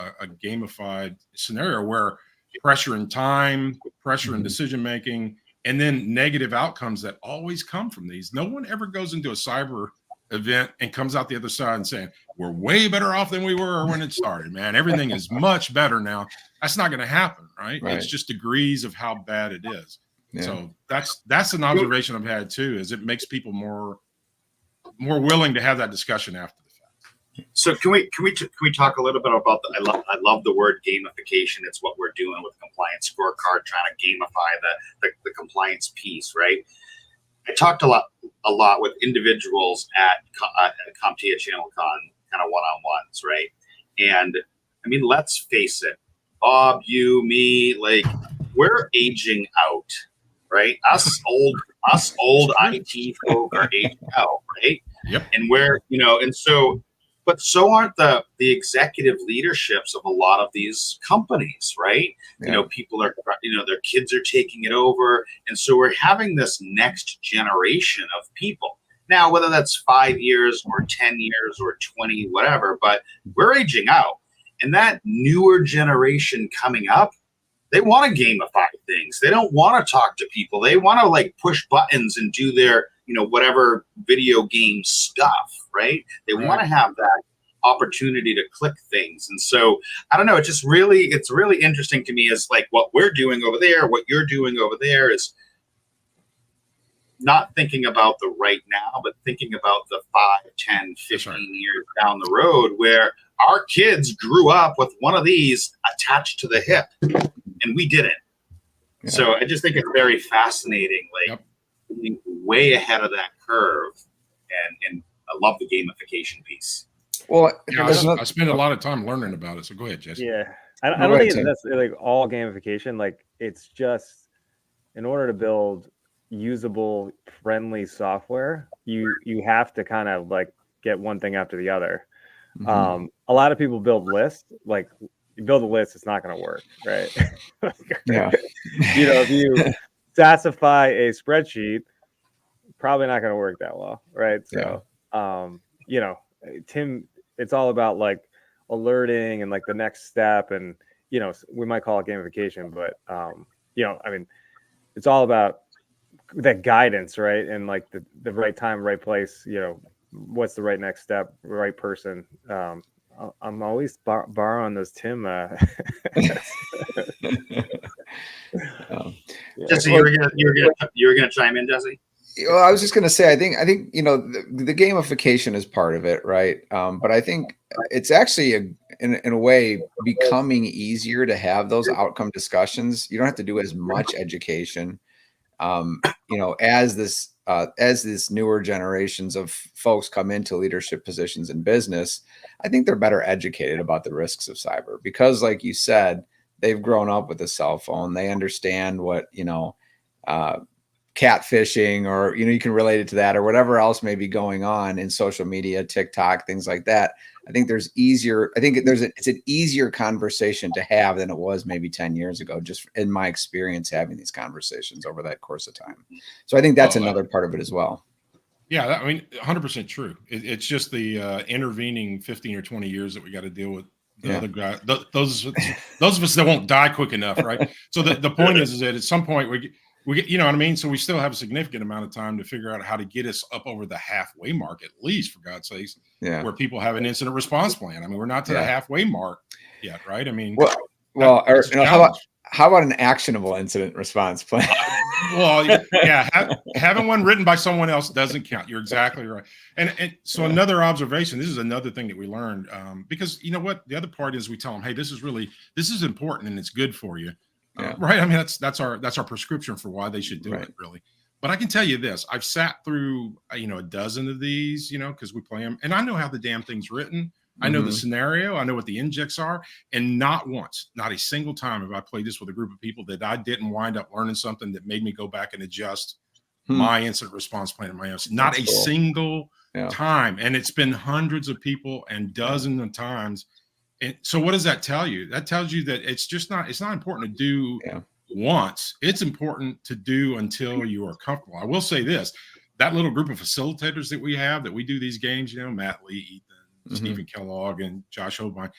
gamified scenario where pressure and time, pressure and decision making, and then negative outcomes that always come from these. No one ever goes into a cyber event and comes out the other side and saying, we're way better off than we were when it started, man. Everything is much better now. That's not going to happen, right? It's just degrees of how bad it is. Yeah. So that's an observation I've had too, is it makes people more willing to have that discussion after the fact. So can we talk a little bit about I love the word gamification. It's what we're doing with compliance scorecard, trying to gamify the compliance piece, right? I talked a lot with individuals at CompTIA ChannelCon, kind of one-on-ones, right? And I mean, let's face it, Bob, you, me, like, we're aging out, right? Us old IT folk are aging out, right? Yep. And we're, and so, but so aren't the executive leaderships of a lot of these companies, right? Yeah. People are, their kids are taking it over. And so we're having this next generation of people. Now, whether that's 5 years or 10 years or 20, whatever, but we're aging out. And that newer generation coming up, they want to gamify things. They don't want to talk to people. They want to like push buttons and do their, whatever video game stuff, right? They want to have that opportunity to click things. And so, I don't know, it's really interesting to me is like what we're doing over there, what you're doing over there is not thinking about the right now, but thinking about the 5, 10, 15 years down the road where our kids grew up with one of these attached to the hip and we didn't. Yeah. So I just think it's very fascinating, like being way ahead of that curve. And I love the gamification piece. Well, I spend a lot of time learning about it. So go ahead, Jesse. Yeah. I don't think it's necessarily like all gamification. Like it's just in order to build usable, friendly software, you have to kind of like get one thing after the other. Mm-hmm. A lot of people build lists. Like you build a list, it's not going to work, right? Yeah. If you sassify a spreadsheet, probably not going to work that well, right? So, Tim, it's all about like alerting and like the next step, and we might call it gamification, but I mean, it's all about that guidance, right? And like the right time, right place, what's the right next step, right person. I'm always borrowing those Tim. Jesse, you were gonna chime in, Jesse. Well, I was just gonna say, I think the gamification is part of it, right? But I think it's actually in a way becoming easier to have those outcome discussions. You don't have to do as much education. As this newer generations of folks come into leadership positions in business, I think they're better educated about the risks of cyber because, like you said, they've grown up with a cell phone. They understand what, catfishing or, you can relate it to that or whatever else may be going on in social media, TikTok, things like that. I think it's an easier conversation to have than it was maybe 10 years ago, just in my experience having these conversations over that course of time. So I think that's another part of it as well. Yeah, I mean, 100% true. It's just the intervening 15 or 20 years that we got to deal with the other guy. Those of us that won't die quick enough, right? So the point is that at some point we get, you know what I mean? So we still have a significant amount of time to figure out how to get us up over the halfway mark, at least, for God's sakes, where people have an incident response plan. I mean, we're not to the halfway mark yet, right? I mean, how about an actionable incident response plan? Having one written by someone else doesn't count. You're exactly right. And so another observation, this is another thing that we learned, because you know what? The other part is we tell them, hey, this is important and it's good for you. Right. I mean, that's our prescription for why they should do it, really. But I can tell you this, I've sat through, a dozen of these, because we play them and I know how the damn thing's written. I know the scenario. I know what the injects are. And not once, not a single time have I played this with a group of people that I didn't wind up learning something that made me go back and adjust my incident response plan in my MC. Not That's a cool. single Yeah. time. And it's been hundreds of people and dozens of times. And so what does that tell you? That tells you that it's not important to do once. It's important to do until you are comfortable. I will say this, that little group of facilitators that we do these games, Matt Lee, Ethan, Stephen Kellogg, and Josh Hobein.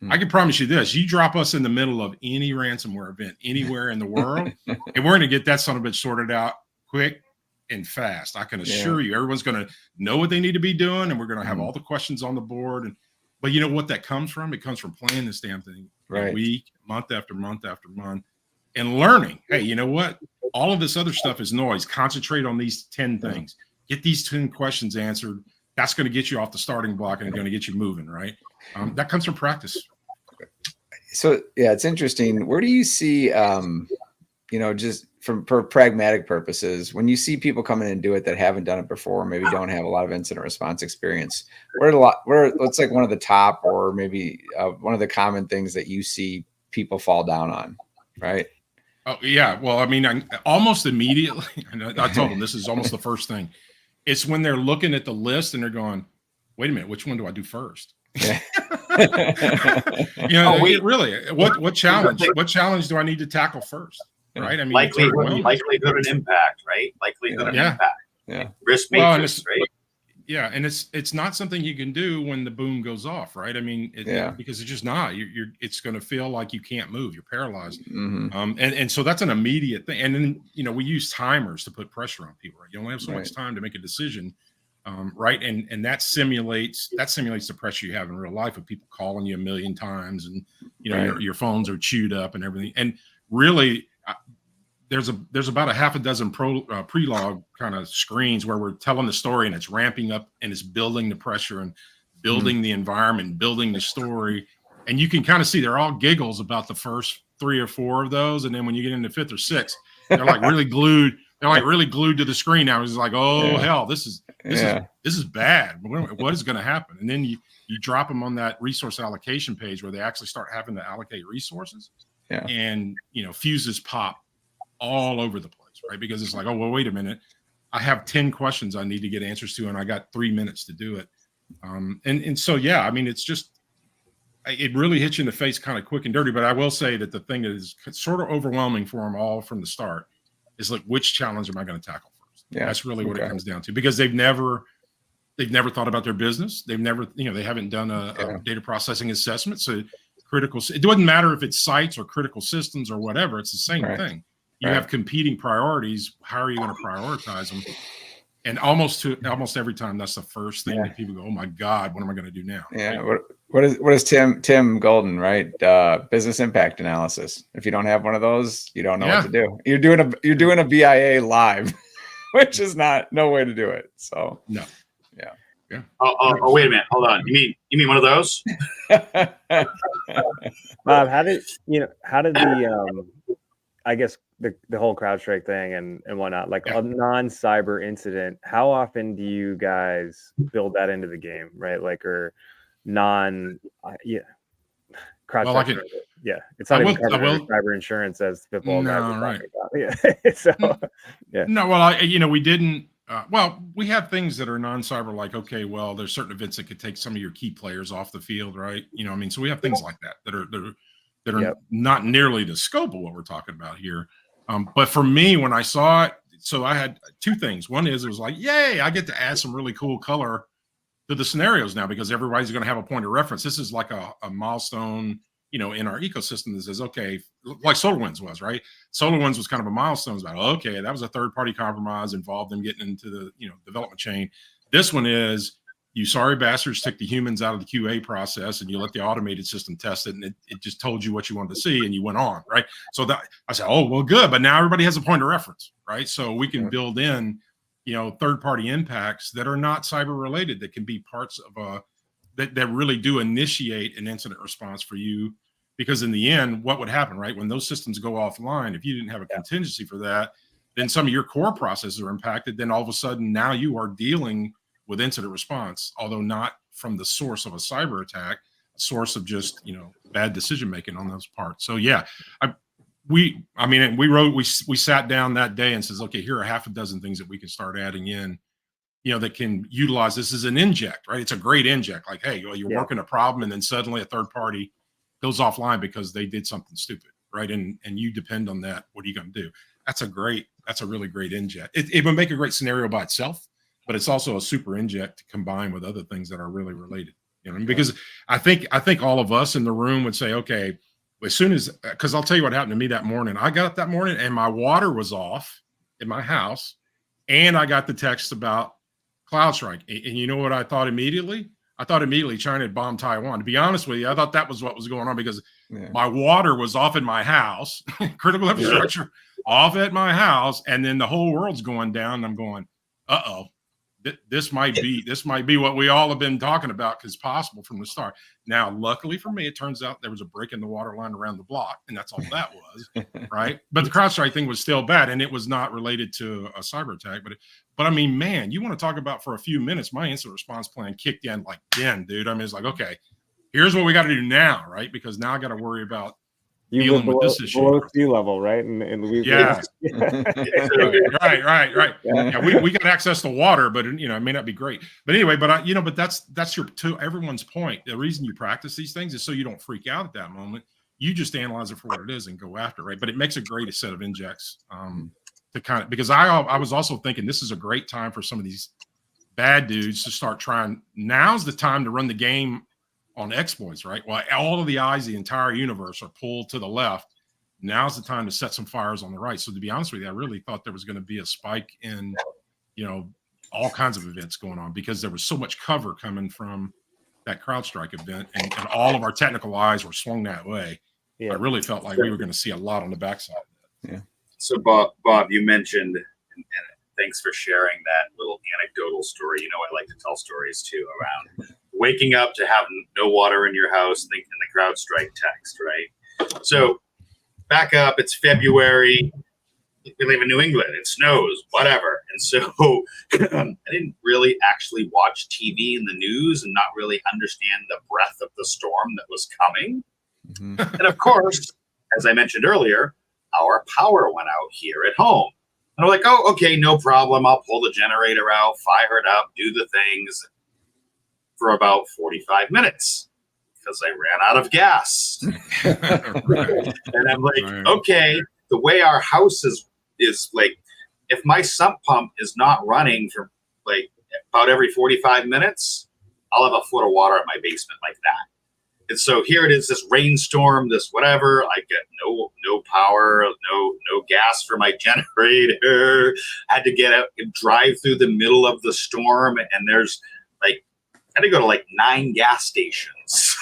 I can promise you this, you drop us in the middle of any ransomware event anywhere in the world, and we're going to get that son of a bitch sorted out quick and fast. I can assure you, everyone's going to know what they need to be doing, and we're going to have all the questions on the board. But you know what that comes from? It comes from playing this damn thing week, month after month after month, and learning. Hey, you know what? All of this other stuff is noise. Concentrate on these 10 things. Get these 10 questions answered. That's going to get you off the starting block and going to get you moving, right? That comes from practice. So, yeah, it's interesting. Where do you see, just for pragmatic purposes, when you see people come in and do it that haven't done it before, maybe don't have a lot of incident response experience, what's like one of the top or maybe one of the common things that you see people fall down on, right? Oh, yeah. Well, I mean, almost immediately, I told them this is almost the first thing. It's when they're looking at the list and they're going, wait a minute, which one do I do first? Yeah. Really, what challenge do I need to tackle first? Right. I mean, likelihood and impact, right? Likelihood and impact. Yeah. Risk matrix, right? Yeah. And it's not something you can do when the boom goes off, right? I mean, because it's just not, it's going to feel like you can't move. You're paralyzed. And so that's an immediate thing. And then, we use timers to put pressure on people, right? You only have so much time to make a decision. Right. And that simulates the pressure you have in real life of people calling you a million times and, your phones are chewed up and everything. And really, there's about a half a dozen pre-log kind of screens where we're telling the story and it's ramping up and it's building the pressure and building the environment, building the story. And you can kind of see they're all giggles about the first 3 or 4 of those. And then when you get into 5th or 6th, they're like really glued. They're like really glued to the screen now. It's like, hell, this is bad. What is going to happen? And then you drop them on that resource allocation page where they actually start having to allocate resources. Yeah. And fuses pop all over the place, right? Because it's like, oh, well, wait a minute. I have 10 questions I need to get answers to, and I got 3 minutes to do it. And so, yeah, I mean, it really hits you in the face kind of quick and dirty. But I will say that the thing that is sort of overwhelming for them all from the start is like, which challenge am I going to tackle first? Yeah, that's really what it comes down to, because they've never thought about their business. They've never, they haven't done a data processing assessment. So it doesn't matter if it's sites or critical systems or whatever. It's the same thing. You have competing priorities. How are you going to prioritize them? And almost every time, that's the first thing that people go, "Oh my God, what am I going to do now?" Yeah. Right? What is Tim Golden, right? Business impact analysis. If you don't have one of those, you don't know what to do. You're doing a BIA live, which is no way to do it. So no. Yeah. Oh, wait a minute. Hold on. You mean one of those? Bob, how did the I guess the whole CrowdStrike thing and whatnot, like a non-cyber incident, how often do you guys build that into the game, right? Like, or CrowdStrike, it's not even covered under cyber insurance as football guys are talking about. Yeah. So, yeah. No, well, we didn't. We have things that are non-cyber, like, okay, well, there's certain events that could take some of your key players off the field, right? So we have things like that are not nearly the scope of what we're talking about here. But for me, when I saw it, so I had 2 things. One is it was like, yay, I get to add some really cool color to the scenarios now, because everybody's going to have a point of reference. This is like a milestone, in our ecosystem that says, okay, like SolarWinds was, right? SolarWinds was kind of a milestone. It's about, okay, that was a third-party compromise involved in getting into the, development chain. This one is, you sorry bastards took the humans out of the QA process and you let the automated system test it, and it just told you what you wanted to see and you went on, right? So that I said, oh, well, good. But now everybody has a point of reference, right? So we can build in, third-party impacts that are not cyber related, that can be parts of that really do initiate an incident response for you. Because in the end, what would happen, right? When those systems go offline, if you didn't have a contingency for that, then some of your core processes are impacted. Then all of a sudden, now you are dealing with incident response, although not from the source of a cyber attack, source of just, bad decision making on those parts. So yeah, we sat down that day and says, okay, here are half a dozen things that we can start adding in, that can utilize this as an inject, right? It's a great inject. Like, hey, you're working a problem, and then suddenly a third party goes offline because they did something stupid, right? And you depend on that. What are you going to do? That's a really great inject. It would make a great scenario by itself, but it's also a super inject to combine with other things that are really related. Because I think all of us in the room would say, okay, as soon as, because I'll tell you what happened to me that morning. I got up that morning and my water was off in my house, and I got the text about Crowdstrike. And you know what I thought immediately? I thought immediately China had bombed Taiwan. To be honest with you, I thought that was what was going on, because my water was off in my house, critical infrastructure off at my house, and then the whole world's going down. And I'm going, uh-oh. This might be what we all have been talking about, because possible from the start. Now, luckily for me, it turns out there was a break in the water line around the block, and that's all that was, right? But the Crowdstrike thing was still bad, and it was not related to a cyber attack. But I mean, man, you want to talk about for a few minutes, my incident response plan kicked in like then, dude. I mean, it's like, okay, here's what we got to do now, right? Because now I got to worry about dealing with this issue below sea level, right? And right. Yeah, we got access to water, but it may not be great. But anyway, but that's to everyone's point. The reason you practice these things is so you don't freak out at that moment. You just analyze it for what it is and go after it, right? But it makes a great set of injects to kind of, because I was also thinking this is a great time for some of these bad dudes to start trying. Now's the time to run the game on exploits, right? Well, all of the eyes, the entire universe are pulled to the left. Now's the time to set some fires on the right. So to be honest with you, I really thought there was going to be a spike in, all kinds of events going on, because there was so much cover coming from that Crowdstrike event, and all of our technical eyes were swung that way. Yeah. I really felt like we were going to see a lot on the backside of that. Yeah. So Bob, you mentioned, and thanks for sharing that little anecdotal story. I like to tell stories too, around waking up to have no water in your house, thinking the Crowdstrike text, right? So back up, it's February. We live in New England. It snows, whatever. And so I didn't really actually watch TV and the news and not really understand the breadth of the storm that was coming. Mm-hmm. And of course, as I mentioned earlier, our power went out here at home. And I'm like, oh, okay, no problem. I'll pull the generator out, fire it up, do the things for about 45 minutes because I ran out of gas. And I'm like, okay, the way our house is like, if my sump pump is not running for like about every 45 minutes, I'll have a foot of water in my basement like that. And so here it is, this rainstorm, this whatever. I get no power, no gas for my generator. I had to get out and drive through the middle of the storm, and there's like, I had to go to like 9 gas stations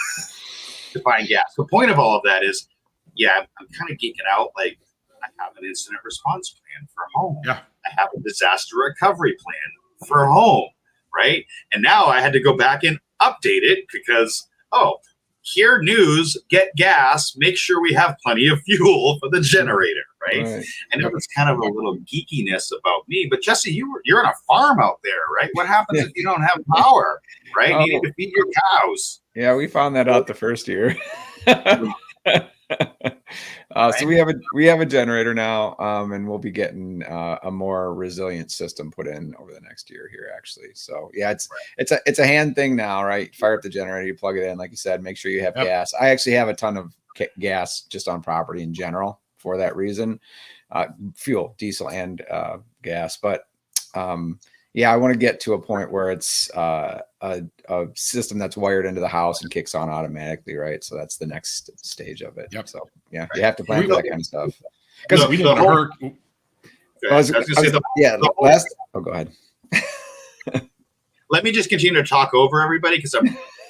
to find gas. The point of all of that is, yeah, I'm kind of geeking out. Like, I have an incident response plan for home. Yeah. I have a disaster recovery plan for home, right? And now I had to go back and update it because, hear news, get gas, make sure we have plenty of fuel for the generator, right? And it was kind of a little geekiness about me. But Jesse, you're on a farm out there, right? What happens if you don't have power, right? You need to feed your cows. Yeah, we found that out the first year. So we have a generator now, and we'll be getting a more resilient system put in over the next year here, actually. So yeah, it's a hand thing now, right? Fire up the generator, you plug it in, like you said, make sure you have gas. I actually have a ton of gas just on property in general for that reason, fuel, diesel, and gas. But yeah, I want to get to a point where it's a system that's wired into the house and kicks on automatically, right? So that's the next stage of it. Yep. So yeah, you have to plan for that kind of stuff. Because go ahead. Let me just continue to talk over everybody because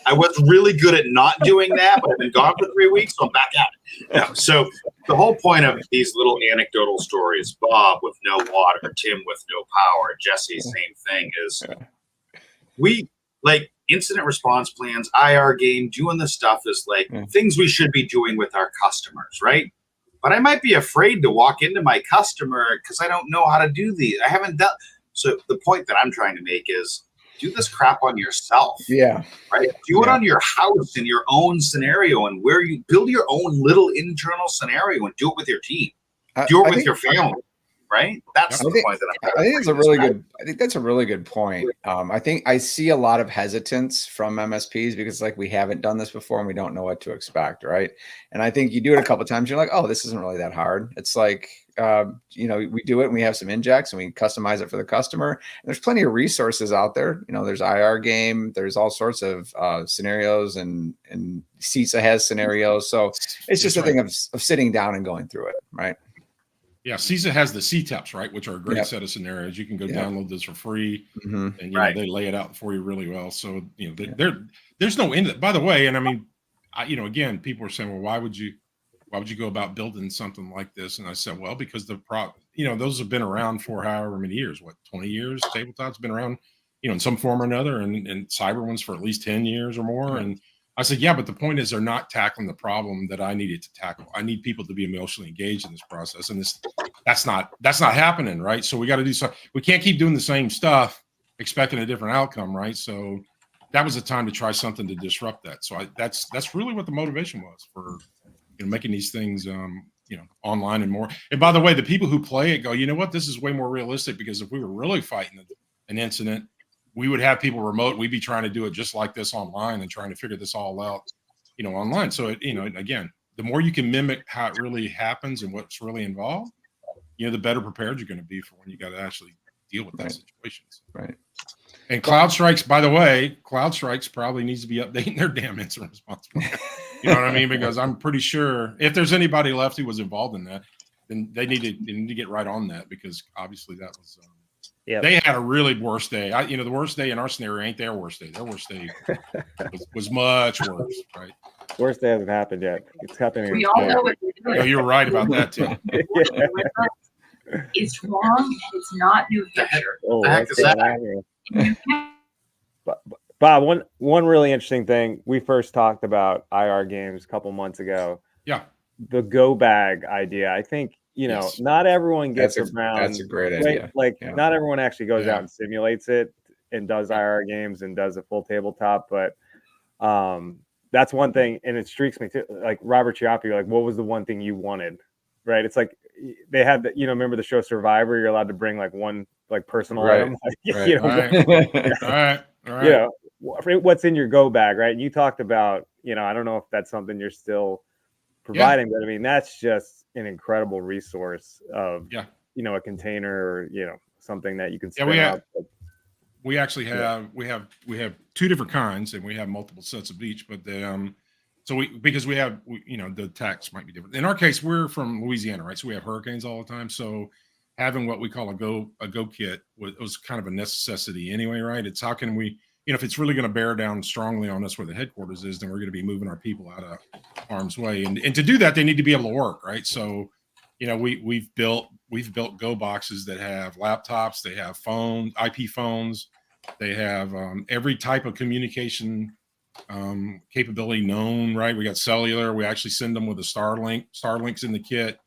I was really good at not doing that, but I've been gone for 3 weeks, so I'm back at it. Yeah, so the whole point of these little anecdotal stories, Bob with no water, Tim with no power, Jesse, same thing, is we like incident response plans, IR game, doing this stuff is like things we should be doing with our customers, right? But I might be afraid to walk into my customer because I don't know how to do these. I haven't done. So the point that I'm trying to make is do this crap on yourself. Yeah. Right. Do it on your house in your own scenario, and where you build your own little internal scenario and do it with your team. Do it with your family. Right. That's the point that I'm I think it's a really good. I think that's a really good point. I think I see a lot of hesitance from MSPs because like we haven't done this before and we don't know what to expect. Right. And I think you do it a couple of times. You're like, oh, this isn't really that hard. It's like, we do it and we have some injects and we customize it for the customer. And there's plenty of resources out there. There's IR game. There's all sorts of scenarios and CISA has scenarios. So it's just a thing of sitting down and going through it. Right. Yeah, CISA has the CTEPs, right, which are a great set of scenarios. You can go download this for free, and they lay it out for you really well. So there's no end. By the way, and I mean, again, people are saying, well, why would you go about building something like this? And I said, well, because those have been around for however many years, 20 years. Tabletop's been around, in some form or another, and cyber ones for at least 10 years or more. And I said, yeah, but the point is they're not tackling the problem that I needed to tackle. I need people to be emotionally engaged in this process. And that's not happening, right? So we got to do something. We can't keep doing the same stuff, expecting a different outcome, right? So that was the time to try something to disrupt that. So that's really what the motivation was for making these things online and more. And by the way, the people who play it go, you know what, this is way more realistic, because if we were really fighting an incident, we would have people remote. We'd be trying to do it just like this online and trying to figure this all out, online. So, again, the more you can mimic how it really happens and what's really involved, the better prepared you're going to be for when you got to actually deal with those situations. Right. And Crowdstrike's, by the way, Crowdstrike's probably needs to be updating their damn incident response plan. You know what I mean? Because I'm pretty sure if there's anybody left who was involved in that, then they need to get right on that, because obviously that was. They had a really worse day. The worst day in our scenario ain't their worst day. Their worst day was much worse, right? Worst day hasn't happened yet. It's happening. We all know what they're No, you're right about that too. It's wrong, and it's not New Hampshire. The heck is that? Bob, one really interesting thing. We first talked about IR games a couple months ago. Yeah. The go bag idea. I think, not everyone gets around. That's a great idea. Not everyone actually goes out and simulates it and does IR games and does a full tabletop. But that's one thing. And it streaks me too. Like Robert Chiappi, like, what was the one thing you wanted? Right. It's like they had remember the show Survivor? You're allowed to bring like one personal item. Right. What's in your go bag, right? And you talked about, I don't know if that's something you're still providing, but I mean, that's just an incredible resource of, a container or, something that you can spin up. We actually have, we have two different kinds, and we have multiple sets of each, but because we have, the tax might be different. In our case, we're from Louisiana, right? So we have hurricanes all the time. So having what we call a go kit was kind of a necessity anyway, right? It's how can we, if it's really going to bear down strongly on us where the headquarters is, then we're going to be moving our people out of harm's way. And to do that, they need to be able to work, right? So, we've built go boxes that have laptops, they have phones, IP phones, they have every type of communication capability known, right? We got cellular. We actually send them with a Starlink's in the kit.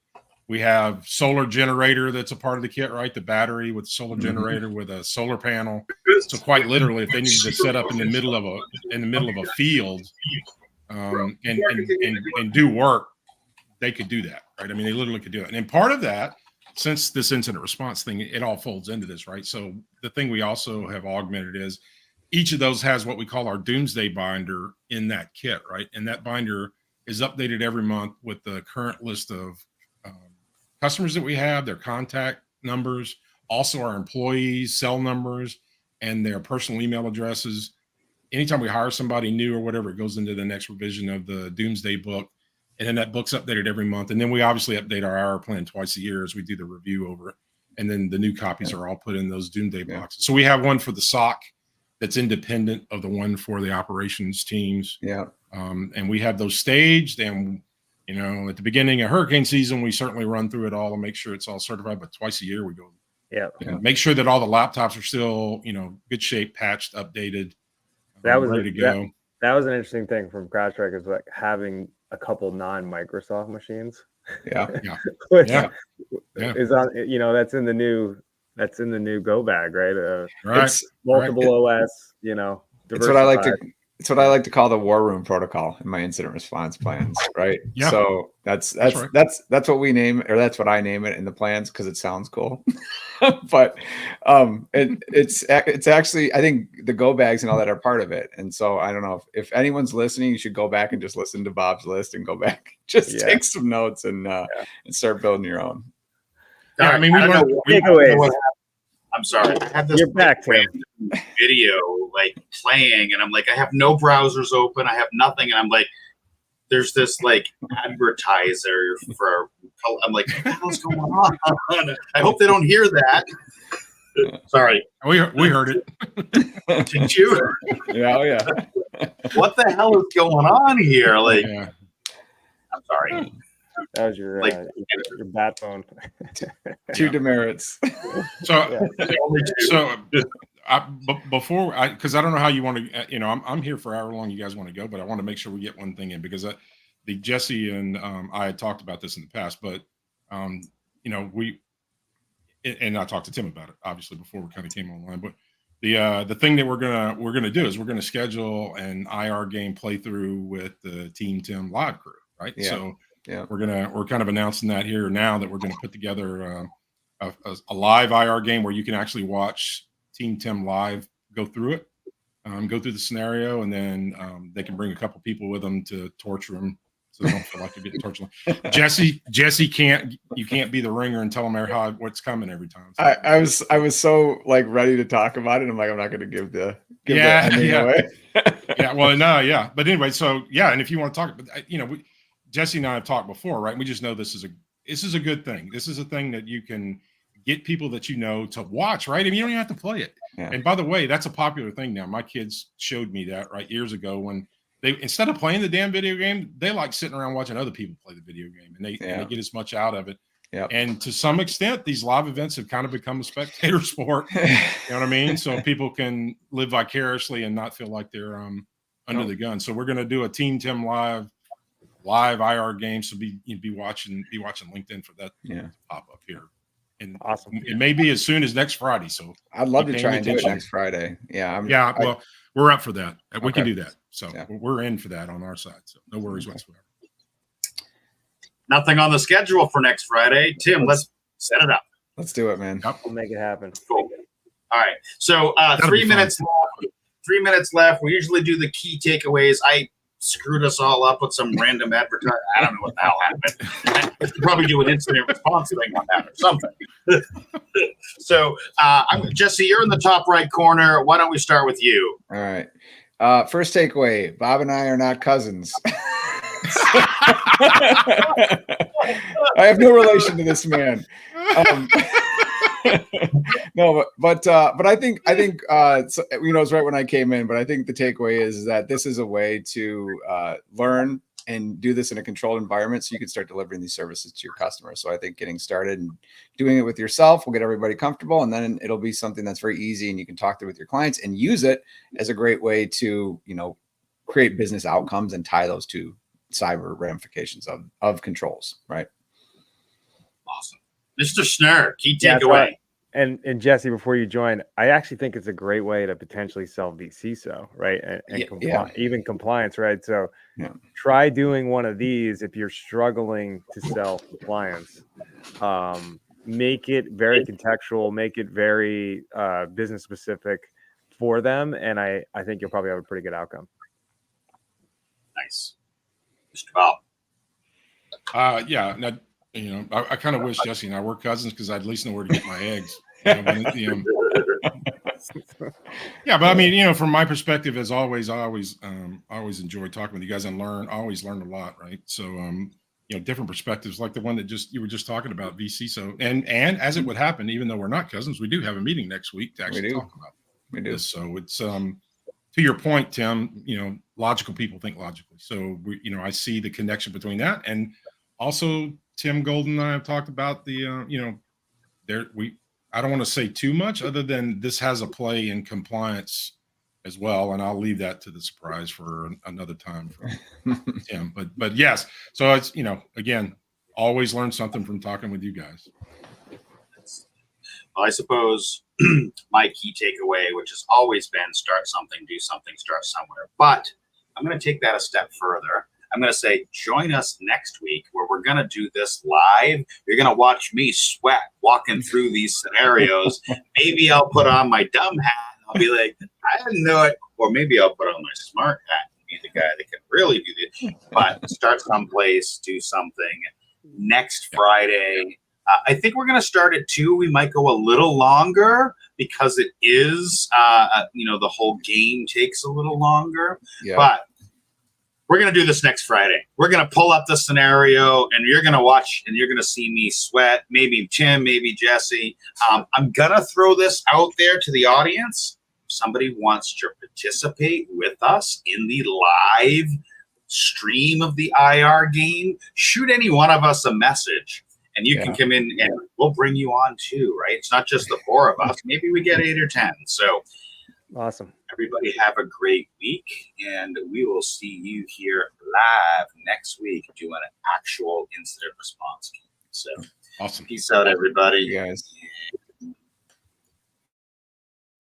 We have solar generator that's a part of the kit, right? The battery with the solar generator with a solar panel. So quite literally, if they needed to set up in the middle of a field and do work, they could do that, right? I mean, they literally could do it. And part of that, since this incident response thing, it all folds into this, right? So the thing we also have augmented is each of those has what we call our doomsday binder in that kit, right? And that binder is updated every month with the current list of customers that we have, their contact numbers, also our employees' cell numbers, and their personal email addresses. Anytime we hire somebody new or whatever, it goes into the next revision of the doomsday book. And then that book's updated every month. And then we obviously update our IR plan twice a year as we do the review over it. And then the new copies are all put in those doomsday boxes. So we have one for the SOC that's independent of the one for the operations teams. And we have those staged, and at the beginning of hurricane season, we certainly run through it all and make sure it's all certified. But twice a year, we go, make sure that all the laptops are still, good shape, patched, updated, ready to go. That was an interesting thing from Crowdstrike, is like having a couple non-Microsoft machines. Yeah. Is on, that's in the new That's in the new Go bag, right? Right. It's Multiple OS, it's what I like to diversified. it's what I like to call the war room protocol in my incident response plans, right? Yeah. So that's right. what we name, or that's what I name it in the plans because it sounds cool. But it's actually, I think the go bags and all that are part of it. And so I don't know if anyone's listening, you should go back and just listen to Bob's list and go back, just take some notes and start building your own. Yeah, I mean, we learned. Takeaways. I'm sorry. I had this You're back, Tim. random video like playing, and I'm like, I have no browsers open. I have nothing, and I'm like, there's this like advertiser for. I'm like, what the hell's going on? I hope they don't hear that. Sorry. We heard it. Did you? Yeah, oh yeah. What the hell is going on here? Like, Yeah. I'm sorry. That was your bat phone. Two demerits. So, Only two. so before because I don't know how you want to, I'm here for however long you guys want to go, but I want to make sure we get one thing in because the Jesse and I had talked about this in the past, but we and I talked to Tim about it obviously before we kind of came online, but the thing that we're gonna do is we're gonna schedule an IR game playthrough with the teamTim live crew, right? Yeah. So Yeah. we're kind of announcing that here now that we're going to put together a live IR game where you can actually watch teamTim live go through it, go through the scenario, and then they can bring a couple people with them to torture them so they don't feel like they're getting tortured. Jesse you can't be the ringer and tell them what's coming every time. So, I was so like ready to talk about it. I'm like, I'm not going to give the ending away. Yeah. Well, no. Yeah. But anyway, so yeah. And if you want to talk, Jesse and I have talked before, right? We just know this is a good thing. This is a thing that you can get people that to watch, right? I mean, you don't even have to play it. Yeah. And by the way, that's a popular thing now. My kids showed me that right years ago when they, instead of playing the damn video game, they like sitting around watching other people play the video game, and they get as much out of it. Yep. And to some extent, these live events have kind of become a spectator sport. You know what I mean? So people can live vicariously and not feel like they're under the gun. So we're going to do a teamTim live IR game. So be watching LinkedIn for that to pop up here. And awesome. It may be as soon as next Friday. So I'd love to try and do it next Friday. Yeah. Well, we're up for that. We can do that. So we're in for that on our side. So no worries whatsoever. Nothing on the schedule for next Friday. Tim, let's set it up. Let's do it, man. We'll make it happen. Cool. All right. So 3 minutes left. 3 minutes left. We usually do the key takeaways. I screwed us all up with some random advertising. I don't know what the hell happened. I should probably do an incident response thing on that or something. So, Jesse, you're in the top right corner. Why don't we start with you? All right. First takeaway: Bob and I are not cousins. I have no relation to this man. No, but I think so, it's right when I came in. But I think the takeaway is that this is a way to learn and do this in a controlled environment, so you can start delivering these services to your customers. So I think getting started and doing it with yourself will get everybody comfortable, and then it'll be something that's very easy, and you can talk to with your clients and use it as a great way to create business outcomes and tie those to cyber ramifications of controls. Right. Awesome. Mr. Schnurr, key takeaway. And Jesse, before you join, I actually think it's a great way to potentially sell vCISO, right? And even compliance, right? So try doing one of these if you're struggling to sell compliance. Make it very contextual, make it very business specific for them, and I think you'll probably have a pretty good outcome. Nice. Mr. Bob. Now, I kind of wish Jesse and I were cousins because I'd at least know where to get my eggs. Yeah, but I mean, from my perspective, as always, I always enjoy talking with you guys and always learn a lot, right? So, different perspectives like the one that you were just talking about, vCISO, and as it would happen, even though we're not cousins, we do have a meeting next week to actually talk about this. So it's to your point, Tim. Logical people think logically. So I see the connection between that, and also Tim Golden and I have talked about I don't want to say too much other than this has a play in compliance as well. And I'll leave that to the surprise for another time from Tim, but yes. So it's, again, always learn something from talking with you guys. Well, I suppose my key takeaway, which has always been start something, do something, start somewhere. But I'm going to take that a step further. I'm going to say, join us next week where we're going to do this live. You're going to watch me sweat walking through these scenarios. Maybe I'll put on my dumb hat. And I'll be like, I didn't know it. Or maybe I'll put on my smart hat and be the guy that can really do this. But start someplace, do something. Next Friday, I think we're going to start at 2. We might go a little longer because it is, the whole game takes a little longer. Yeah. But we're going to do this next Friday. We're going to pull up the scenario, and you're going to watch, and you're going to see me sweat. Maybe Tim, maybe Jesse. I'm going to throw this out there to the audience. If somebody wants to participate with us in the live stream of the IR game, shoot any one of us a message, and you can come in, and we'll bring you on too, right? It's not just the 4 of us. Maybe we get 8 or 10. So Awesome. everybody have a great week, and we will see you here live next week doing an actual incident response game. So Awesome. peace out, everybody. You guys.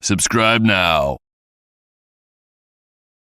Subscribe now.